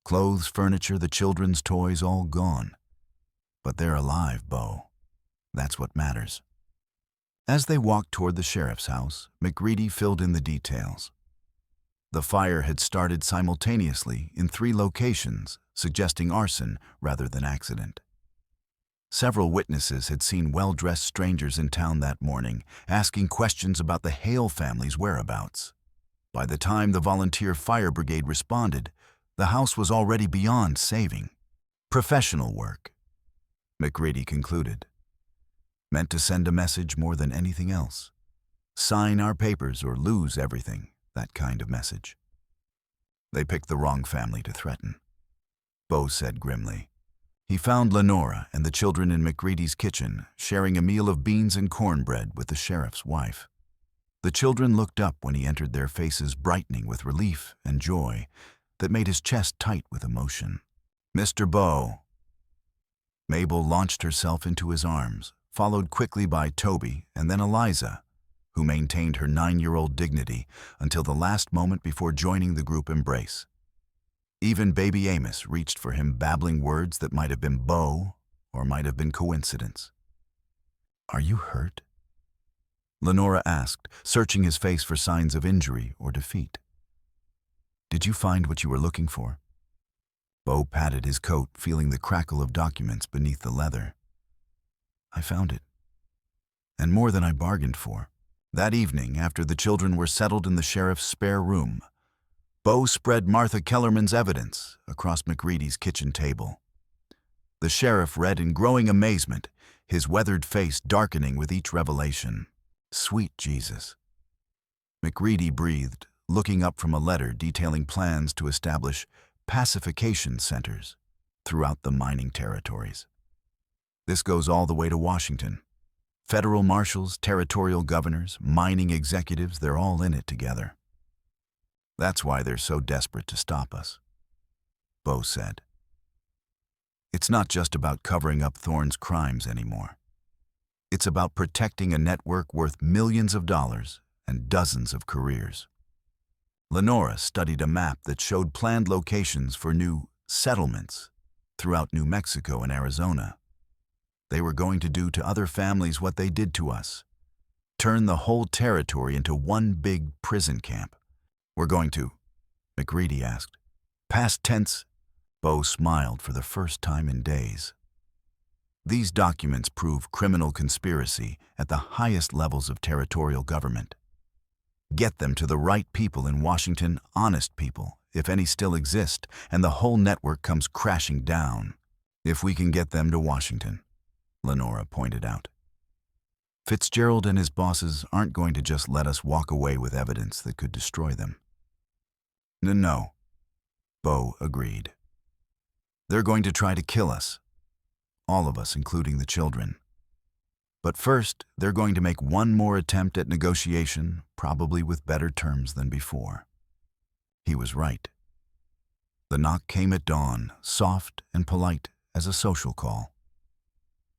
Clothes, furniture, the children's toys, all gone. But they're alive, Bo. That's what matters. As they walked toward the sheriff's house, McReady filled in the details. The fire had started simultaneously in 3 locations, suggesting arson rather than accident. Several witnesses had seen well-dressed strangers in town that morning, asking questions about the Hale family's whereabouts. By the time the volunteer fire brigade responded, the house was already beyond saving. Professional work, McReady concluded. Meant to send a message more than anything else. Sign our papers or lose everything, that kind of message. They picked the wrong family to threaten, Bo said grimly. He found Lenora and the children in McReady's kitchen, sharing a meal of beans and cornbread with the sheriff's wife. The children looked up when he entered, their faces brightening with relief and joy that made his chest tight with emotion. Mr. Bo. Mabel launched herself into his arms, followed quickly by Toby and then Eliza, who maintained her 9-year-old dignity until the last moment before joining the group embrace. Even baby Amos reached for him, babbling words that might have been Bo or might have been coincidence. "Are you hurt?" Lenora asked, searching his face for signs of injury or defeat. "Did you find what you were looking for?" Bo patted his coat, feeling the crackle of documents beneath the leather. "I found it. And more than I bargained for." That evening, after the children were settled in the sheriff's spare room, Bo spread Martha Kellerman's evidence across McReady's kitchen table. The sheriff read in growing amazement, his weathered face darkening with each revelation. Sweet Jesus. McReady breathed, looking up from a letter detailing plans to establish pacification centers throughout the mining territories. This goes all the way to Washington. Federal marshals, territorial governors, mining executives, they're all in it together. That's why they're so desperate to stop us, Bo said. It's not just about covering up Thorne's crimes anymore. It's about protecting a network worth millions of dollars and dozens of careers. Lenora studied a map that showed planned locations for new settlements throughout New Mexico and Arizona. They were going to do to other families what they did to us. Turn the whole territory into one big prison camp. "We're going to?" McReady asked. Past tense, Bo smiled for the first time in days. These documents prove criminal conspiracy at the highest levels of territorial government. Get them to the right people in Washington, honest people, if any still exist, and the whole network comes crashing down. If we can get them to Washington, Lenora pointed out. Fitzgerald and his bosses aren't going to just let us walk away with evidence that could destroy them. No, Bo agreed. They're going to try to kill us. All of us, including the children. But first, they're going to make one more attempt at negotiation, probably with better terms than before. He was right. The knock came at dawn, soft and polite as a social call.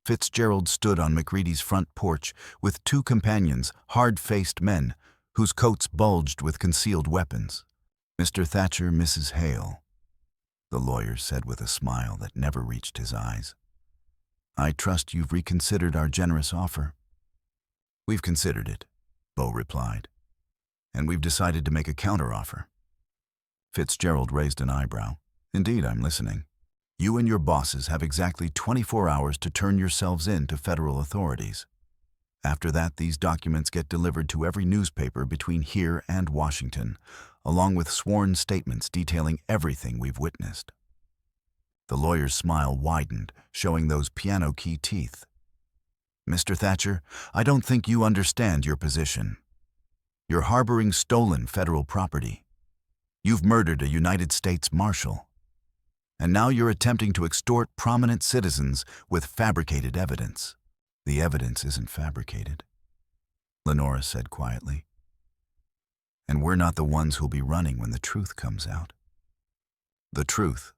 Fitzgerald stood on McReady's front porch with 2 companions, hard-faced men, whose coats bulged with concealed weapons. "Mr. Thatcher, Mrs. Hale," the lawyer said with a smile that never reached his eyes. "I trust you've reconsidered our generous offer." "We've considered it," Bo replied, "and we've decided to make a counteroffer." Fitzgerald raised an eyebrow. "Indeed, I'm listening." "You and your bosses have exactly 24 hours to turn yourselves in to federal authorities. After that, these documents get delivered to every newspaper between here and Washington, along with sworn statements detailing everything we've witnessed." The lawyer's smile widened, showing those piano key teeth. "Mr. Thatcher, I don't think you understand your position. You're harboring stolen federal property. You've murdered a United States Marshal. And now you're attempting to extort prominent citizens with fabricated evidence." "The evidence isn't fabricated," Lenora said quietly. "And we're not the ones who'll be running when the truth comes out." "The truth,"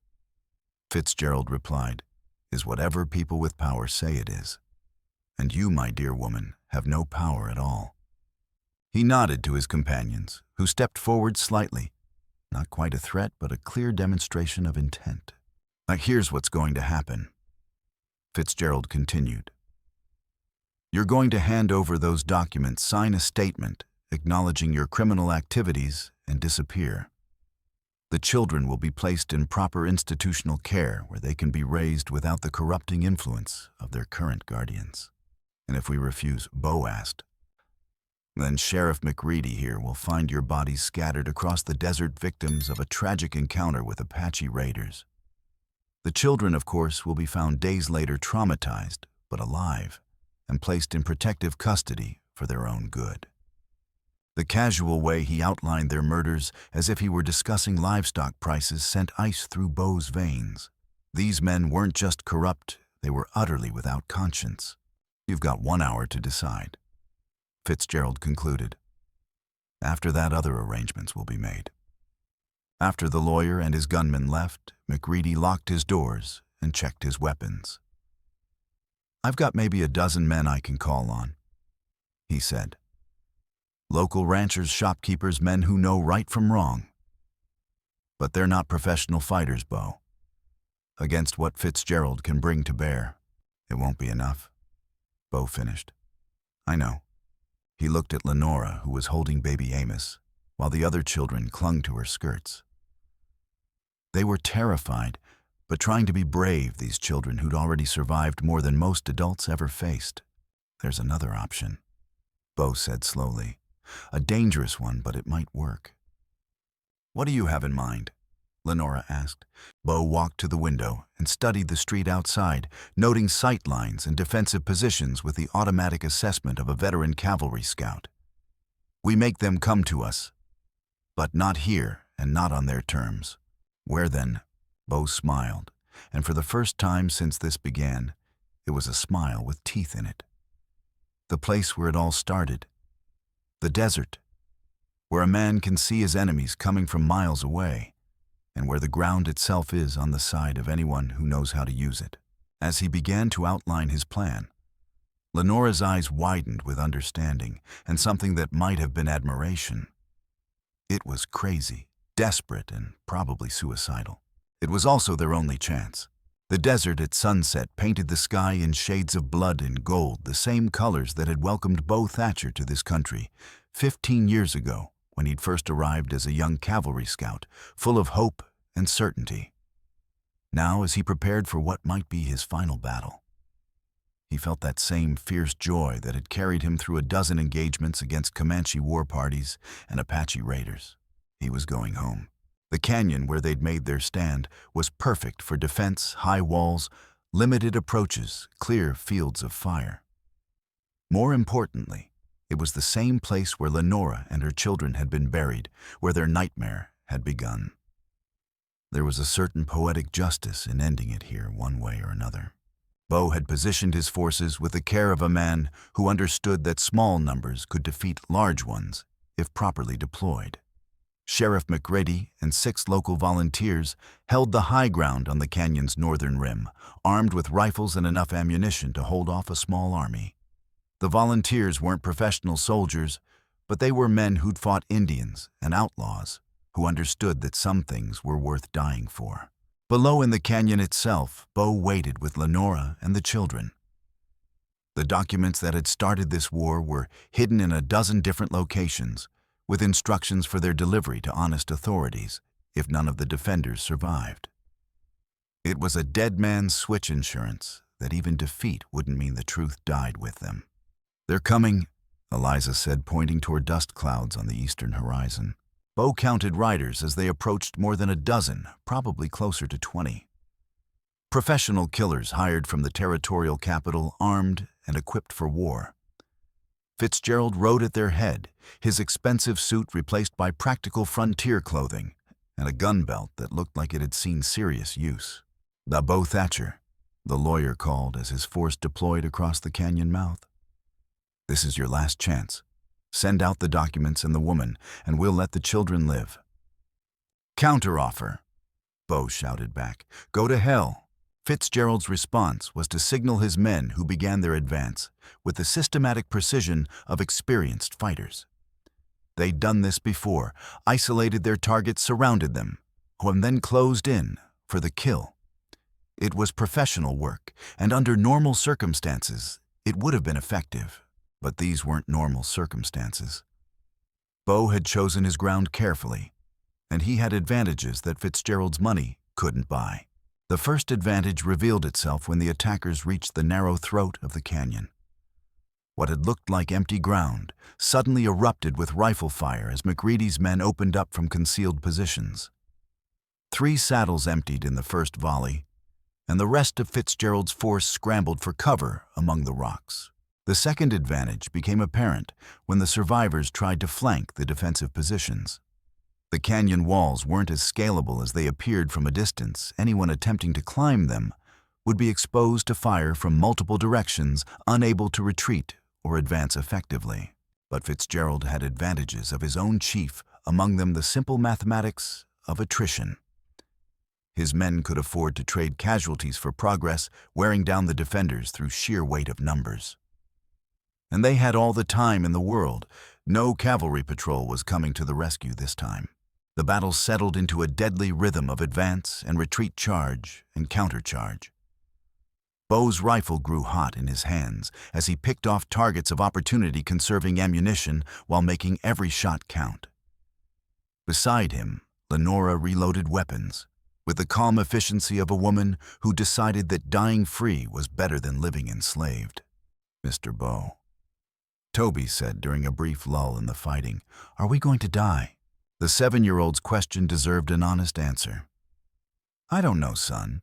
Fitzgerald replied, "is whatever people with power say it is. And you, my dear woman, have no power at all." He nodded to his companions, who stepped forward slightly. Not quite a threat, but a clear demonstration of intent. "Now here's what's going to happen," Fitzgerald continued. "You're going to hand over those documents, sign a statement acknowledging your criminal activities, and disappear. The children will be placed in proper institutional care where they can be raised without the corrupting influence of their current guardians." "And if we refuse?" Bo asked. "Then Sheriff McReady here will find your bodies scattered across the desert, victims of a tragic encounter with Apache raiders. The children, of course, will be found days later traumatized, but alive, and placed in protective custody for their own good." The casual way he outlined their murders, as if he were discussing livestock prices, sent ice through Bo's veins. These men weren't just corrupt, they were utterly without conscience. "You've got 1 hour to decide," Fitzgerald concluded. "After that, other arrangements will be made." After the lawyer and his gunman left, McReady locked his doors and checked his weapons. "I've got maybe a dozen men I can call on," he said. "Local ranchers, shopkeepers, men who know right from wrong. But they're not professional fighters, Bo. Against what Fitzgerald can bring to bear, it won't be enough," Bo finished. "I know." He looked at Lenora, who was holding baby Amos, while the other children clung to her skirts. They were terrified, but trying to be brave, these children who'd already survived more than most adults ever faced. "There's another option," Bo said slowly. "A dangerous one, but it might work." "What do you have in mind?" Lenora asked. Bo walked to the window and studied the street outside, noting sight lines and defensive positions with the automatic assessment of a veteran cavalry scout. "We make them come to us, but not here and not on their terms." "Where then?" Bo smiled, and for the first time since this began, it was a smile with teeth in it. "The place where it all started. The desert, where a man can see his enemies coming from miles away, and where the ground itself is on the side of anyone who knows how to use it." As he began to outline his plan, Lenora's eyes widened with understanding and something that might have been admiration. It was crazy, desperate, and probably suicidal. It was also their only chance. The desert at sunset painted the sky in shades of blood and gold, the same colors that had welcomed Bo Thatcher to this country 15 years ago when he'd first arrived as a young cavalry scout, full of hope and certainty. Now, as he prepared for what might be his final battle, he felt that same fierce joy that had carried him through a dozen engagements against Comanche war parties and Apache raiders. He was going home. The canyon where they'd made their stand was perfect for defense, high walls, limited approaches, clear fields of fire. More importantly, it was the same place where Lenora and her children had been buried, where their nightmare had begun. There was a certain poetic justice in ending it here one way or another. Bo had positioned his forces with the care of a man who understood that small numbers could defeat large ones if properly deployed. Sheriff McReady and 6 local volunteers held the high ground on the canyon's northern rim, armed with rifles and enough ammunition to hold off a small army. The volunteers weren't professional soldiers, but they were men who'd fought Indians and outlaws, who understood that some things were worth dying for. Below in the canyon itself, Bo waited with Lenora and the children. The documents that had started this war were hidden in a dozen different locations, with instructions for their delivery to honest authorities if none of the defenders survived. It was a dead man's switch insurance that even defeat wouldn't mean the truth died with them. "They're coming," Eliza said, pointing toward dust clouds on the eastern horizon. Bo counted riders as they approached more than a dozen, probably closer to 20. Professional killers hired from the territorial capital, armed and equipped for war. Fitzgerald rode at their head, his expensive suit replaced by practical frontier clothing and a gun belt that looked like it had seen serious use. "The Bo Thatcher," the lawyer called as his force deployed across the canyon mouth. "This is your last chance. Send out the documents and the woman, and we'll let the children live." "Counteroffer," Bo shouted back. "Go to hell." Fitzgerald's response was to signal his men, who began their advance with the systematic precision of experienced fighters. They'd done this before, isolated their targets, surrounded them, and then closed in for the kill. It was professional work, and under normal circumstances, it would have been effective. But these weren't normal circumstances. Bo had chosen his ground carefully, and he had advantages that Fitzgerald's money couldn't buy. The first advantage revealed itself when the attackers reached the narrow throat of the canyon. What had looked like empty ground suddenly erupted with rifle fire as McReady's men opened up from concealed positions. 3 saddles emptied in the first volley, and the rest of Fitzgerald's force scrambled for cover among the rocks. The second advantage became apparent when the survivors tried to flank the defensive positions. The canyon walls weren't as scalable as they appeared from a distance. Anyone attempting to climb them would be exposed to fire from multiple directions, unable to retreat or advance effectively. But Fitzgerald had advantages of his own chief, among them the simple mathematics of attrition. His men could afford to trade casualties for progress, wearing down the defenders through sheer weight of numbers. And they had all the time in the world. No cavalry patrol was coming to the rescue this time. The battle settled into a deadly rhythm of advance and retreat, charge and countercharge. Bo's rifle grew hot in his hands as he picked off targets of opportunity, conserving ammunition while making every shot count. Beside him, Lenora reloaded weapons, with the calm efficiency of a woman who decided that dying free was better than living enslaved. "Mr. Bo," Toby said during a brief lull in the fighting, "are we going to die?" The 7-year-old's question deserved an honest answer. "I don't know, son.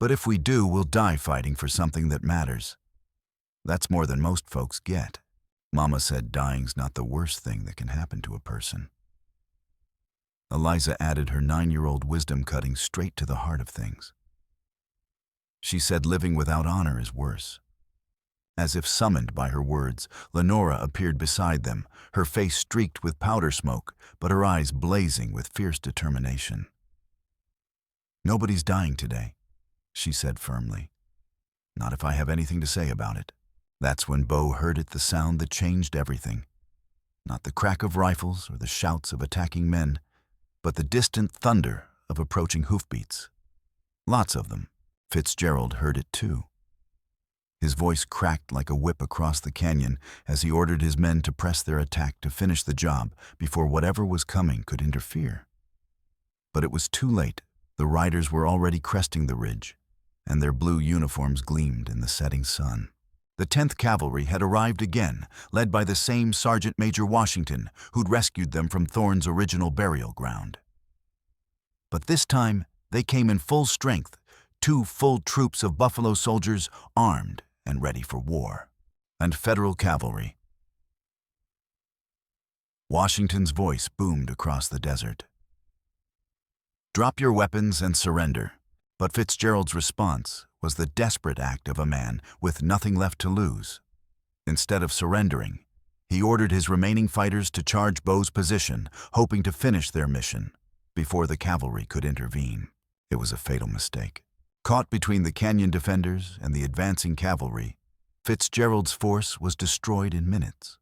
But if we do, we'll die fighting for something that matters. That's more than most folks get." Mama said dying's not the worst thing that can happen to a person. Eliza added her 9-year-old wisdom, cutting straight to the heart of things. She said living without honor is worse. As if summoned by her words, Lenora appeared beside them, her face streaked with powder smoke, but her eyes blazing with fierce determination. "Nobody's dying today," she said firmly. "Not if I have anything to say about it." That's when Bo heard it, the sound that changed everything. Not the crack of rifles or the shouts of attacking men, but the distant thunder of approaching hoofbeats. Lots of them. Fitzgerald heard it too. His voice cracked like a whip across the canyon as he ordered his men to press their attack to finish the job before whatever was coming could interfere. But it was too late. The riders were already cresting the ridge, and their blue uniforms gleamed in the setting sun. The 10th Cavalry had arrived again, led by the same Sergeant Major Washington who'd rescued them from Thorne's original burial ground. But this time, they came in full strength, 2 full troops of Buffalo soldiers armed and ready for war. And Federal cavalry. Washington's voice boomed across the desert. "Drop your weapons and surrender." But Fitzgerald's response was the desperate act of a man with nothing left to lose. Instead of surrendering, he ordered his remaining fighters to charge Bo's position, hoping to finish their mission before the cavalry could intervene. It was a fatal mistake. Caught between the canyon defenders and the advancing cavalry, Fitzgerald's force was destroyed in minutes.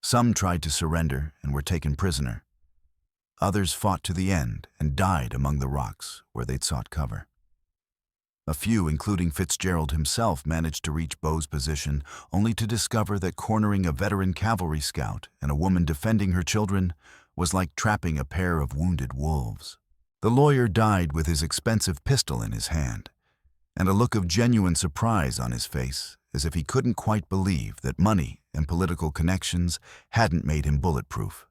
Some tried to surrender and were taken prisoner. Others fought to the end and died among the rocks where they'd sought cover. A few, including Fitzgerald himself, managed to reach Bo's position, only to discover that cornering a veteran cavalry scout and a woman defending her children was like trapping a pair of wounded wolves. The lawyer died with his expensive pistol in his hand, and a look of genuine surprise on his face, as if he couldn't quite believe that money and political connections hadn't made him bulletproof.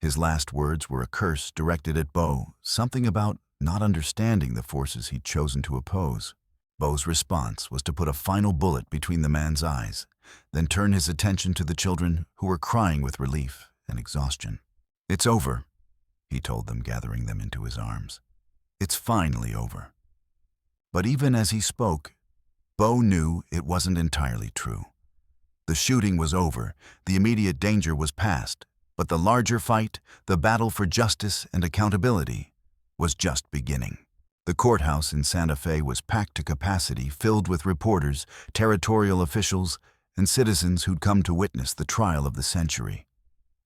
His last words were a curse directed at Bo, something about not understanding the forces he'd chosen to oppose. Bo's response was to put a final bullet between the man's eyes, then turn his attention to the children who were crying with relief and exhaustion. "It's over," he told them, gathering them into his arms. "It's finally over." But even as he spoke, Bo knew it wasn't entirely true. The shooting was over, the immediate danger was past, but the larger fight, the battle for justice and accountability, was just beginning. The courthouse in Santa Fe was packed to capacity, filled with reporters, territorial officials, and citizens who'd come to witness the trial of the century.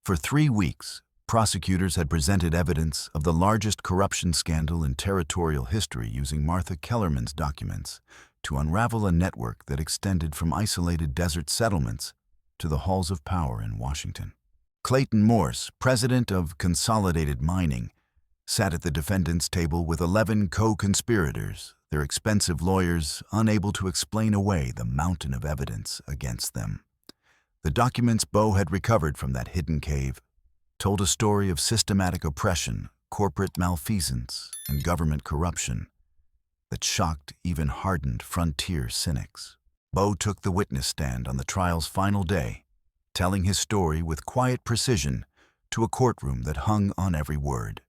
For 3 weeks, prosecutors had presented evidence of the largest corruption scandal in territorial history using Martha Kellerman's documents to unravel a network that extended from isolated desert settlements to the halls of power in Washington. Clayton Morse, president of Consolidated Mining, sat at the defendant's table with 11 co-conspirators, their expensive lawyers unable to explain away the mountain of evidence against them. The documents Bo had recovered from that hidden cave told a story of systematic oppression, corporate malfeasance, and government corruption that shocked even hardened frontier cynics. Bo took the witness stand on the trial's final day, telling his story with quiet precision to a courtroom that hung on every word.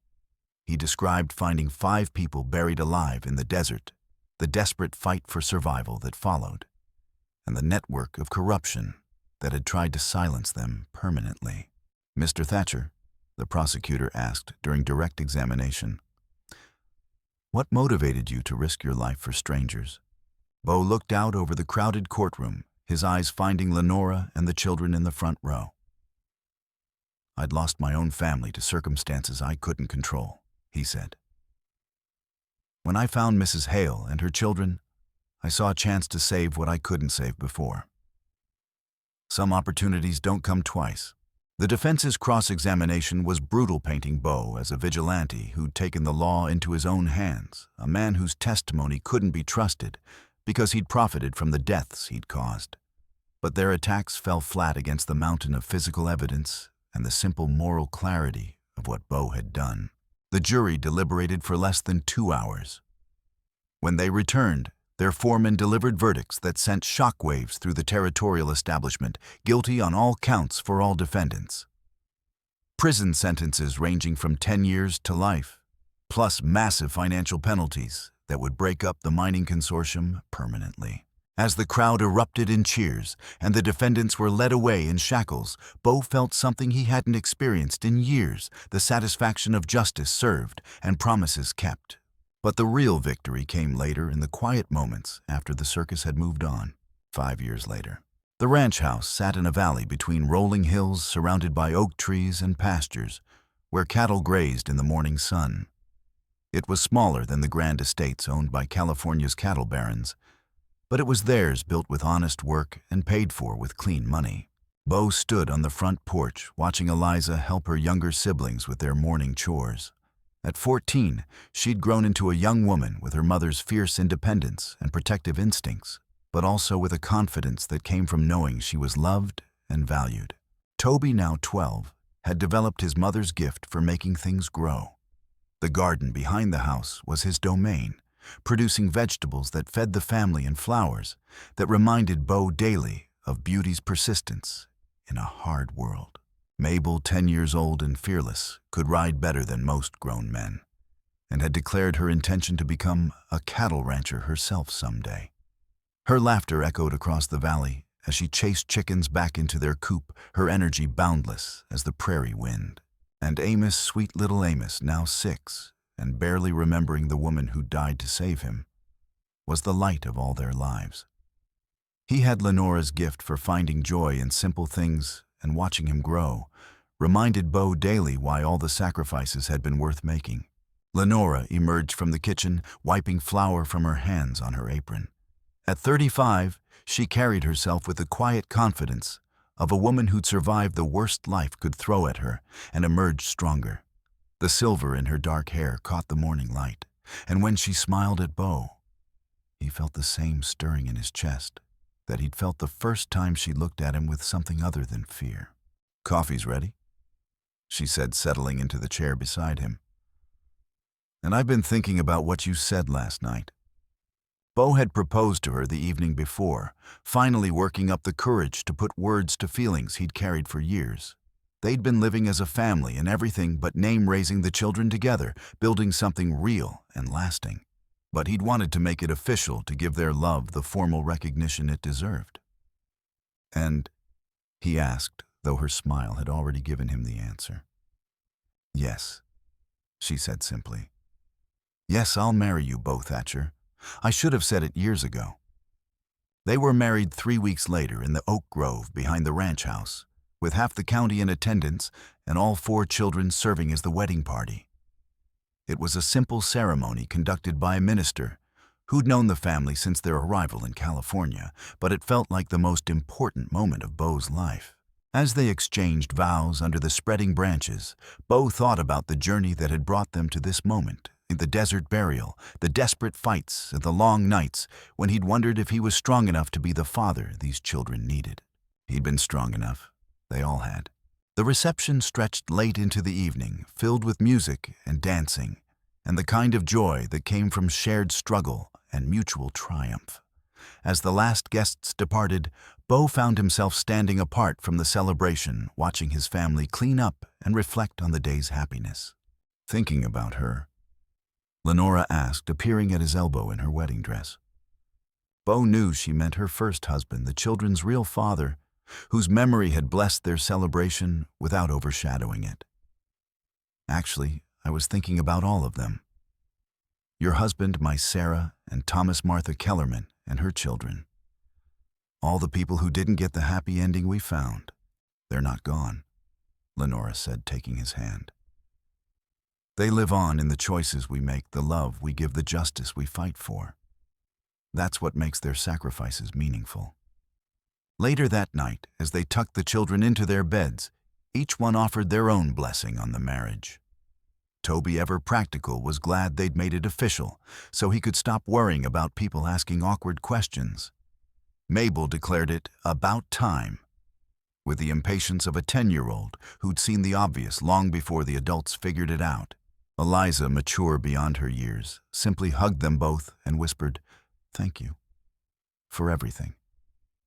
He described finding 5 people buried alive in the desert, the desperate fight for survival that followed, and the network of corruption that had tried to silence them permanently. "Mr. Thatcher," the prosecutor asked during direct examination, "what motivated you to risk your life for strangers?" Bo looked out over the crowded courtroom, his eyes finding Lenora and the children in the front row. "I'd lost my own family to circumstances I couldn't control," he said. "When I found Mrs. Hale and her children, I saw a chance to save what I couldn't save before. Some opportunities don't come twice." The defense's cross-examination was brutal, painting Bo as a vigilante who'd taken the law into his own hands, a man whose testimony couldn't be trusted because he'd profited from the deaths he'd caused. But their attacks fell flat against the mountain of physical evidence and the simple moral clarity of what Bo had done. The jury deliberated for less than 2 hours. When they returned, their foreman delivered verdicts that sent shockwaves through the territorial establishment, guilty on all counts for all defendants. Prison sentences ranging from 10 years to life, plus massive financial penalties that would break up the mining consortium permanently. As the crowd erupted in cheers and the defendants were led away in shackles, Bo felt something he hadn't experienced in years, the satisfaction of justice served and promises kept. But the real victory came later in the quiet moments after the circus had moved on. 5 years later, the ranch house sat in a valley between rolling hills surrounded by oak trees and pastures, where cattle grazed in the morning sun. It was smaller than the grand estates owned by California's cattle barons, but it was theirs, built with honest work and paid for with clean money. Bo stood on the front porch watching Eliza help her younger siblings with their morning chores. At 14, she'd grown into a young woman with her mother's fierce independence and protective instincts, but also with a confidence that came from knowing she was loved and valued. Toby, now 12, had developed his mother's gift for making things grow. The garden behind the house was his domain, producing vegetables that fed the family and flowers that reminded Bo daily of beauty's persistence in a hard world. Mabel, 10 years old and fearless, could ride better than most grown men, and had declared her intention to become a cattle rancher herself someday. Her laughter echoed across the valley as she chased chickens back into their coop, her energy boundless as the prairie wind. And Amos, sweet little Amos, now 6, and barely remembering the woman who died to save him, was the light of all their lives. He had Lenora's gift for finding joy in simple things, and watching him grow reminded Bo daily why all the sacrifices had been worth making. Lenora emerged from the kitchen, wiping flour from her hands on her apron. At 35, she carried herself with the quiet confidence of a woman who'd survived the worst life could throw at her and emerged stronger. The silver in her dark hair caught the morning light, and when she smiled at Bo, he felt the same stirring in his chest that he'd felt the first time she looked at him with something other than fear. "Coffee's ready," she said, settling into the chair beside him. "And I've been thinking about what you said last night." Bo had proposed to her the evening before, finally working up the courage to put words to feelings he'd carried for years. They'd been living as a family in everything but name-raising the children together, building something real and lasting. But he'd wanted to make it official to give their love the formal recognition it deserved. "And?" he asked, though her smile had already given him the answer. "Yes," she said simply. Yes, I'll marry you, Bo Thatcher. I should have said it years ago. They were married 3 weeks later in the oak grove behind the ranch house, with half the county in attendance and all 4 children serving as the wedding party. It was a simple ceremony conducted by a minister who'd known the family since their arrival in California, but it felt like the most important moment of Bo's life. As they exchanged vows under the spreading branches, Bo thought about the journey that had brought them to this moment, the desert burial, the desperate fights, and the long nights when he'd wondered if he was strong enough to be the father these children needed. He'd been strong enough. They all had. The reception stretched late into the evening, filled with music and dancing, and the kind of joy that came from shared struggle and mutual triumph. As the last guests departed, Bo found himself standing apart from the celebration, watching his family clean up and reflect on the day's happiness. Thinking about her, Lenora asked, appearing at his elbow in her wedding dress. Bo knew she meant her first husband, the children's real father, whose memory had blessed their celebration without overshadowing it. Actually, I was thinking about all of them. Your husband, my Sarah, and Thomas Martha Kellerman and her children. All the people who didn't get the happy ending we found. They're not gone, Lenora said, taking his hand. They live on in the choices we make, the love we give, the justice we fight for. That's what makes their sacrifices meaningful. Later that night, as they tucked the children into their beds, each one offered their own blessing on the marriage. Toby, ever practical, was glad they'd made it official, so he could stop worrying about people asking awkward questions. Mabel declared it about time, with the impatience of a 10-year-old who'd seen the obvious long before the adults figured it out. Eliza, mature beyond her years, simply hugged them both and whispered, "Thank you. For everything.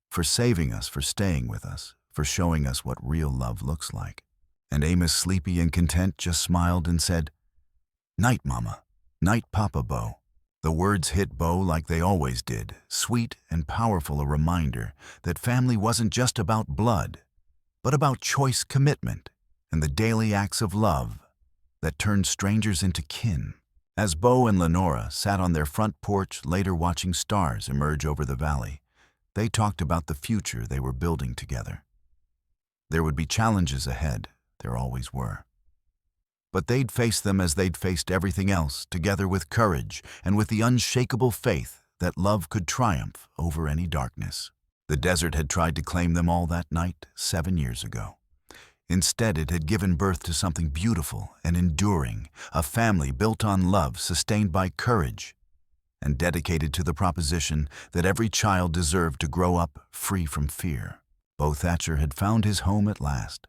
For saving us, for staying with us, for showing us what real love looks like." And Amos, sleepy and content, just smiled and said, "Night, Mama. Night, Papa Bo." The words hit Bo like they always did, sweet and powerful, a reminder that family wasn't just about blood, but about choice, commitment, and the daily acts of love that turned strangers into kin. As Bo and Lenora sat on their front porch later watching stars emerge over the valley, they talked about the future they were building together. There would be challenges ahead, there always were. But they'd face them as they'd faced everything else, together with courage and with the unshakable faith that love could triumph over any darkness. The desert had tried to claim them all that night 7 years ago. Instead, it had given birth to something beautiful and enduring, a family built on love, sustained by courage, and dedicated to the proposition that every child deserved to grow up free from fear. Bo Thatcher had found his home at last,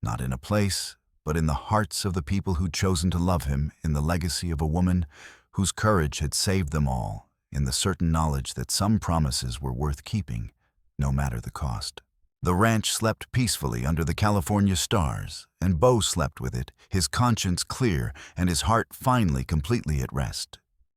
not in a place, but in the hearts of the people who'd chosen to love him, in the legacy of a woman whose courage had saved them all, in the certain knowledge that some promises were worth keeping, no matter the cost. The ranch slept peacefully under the California stars, and Bo slept with it, his conscience clear and his heart finally completely at rest.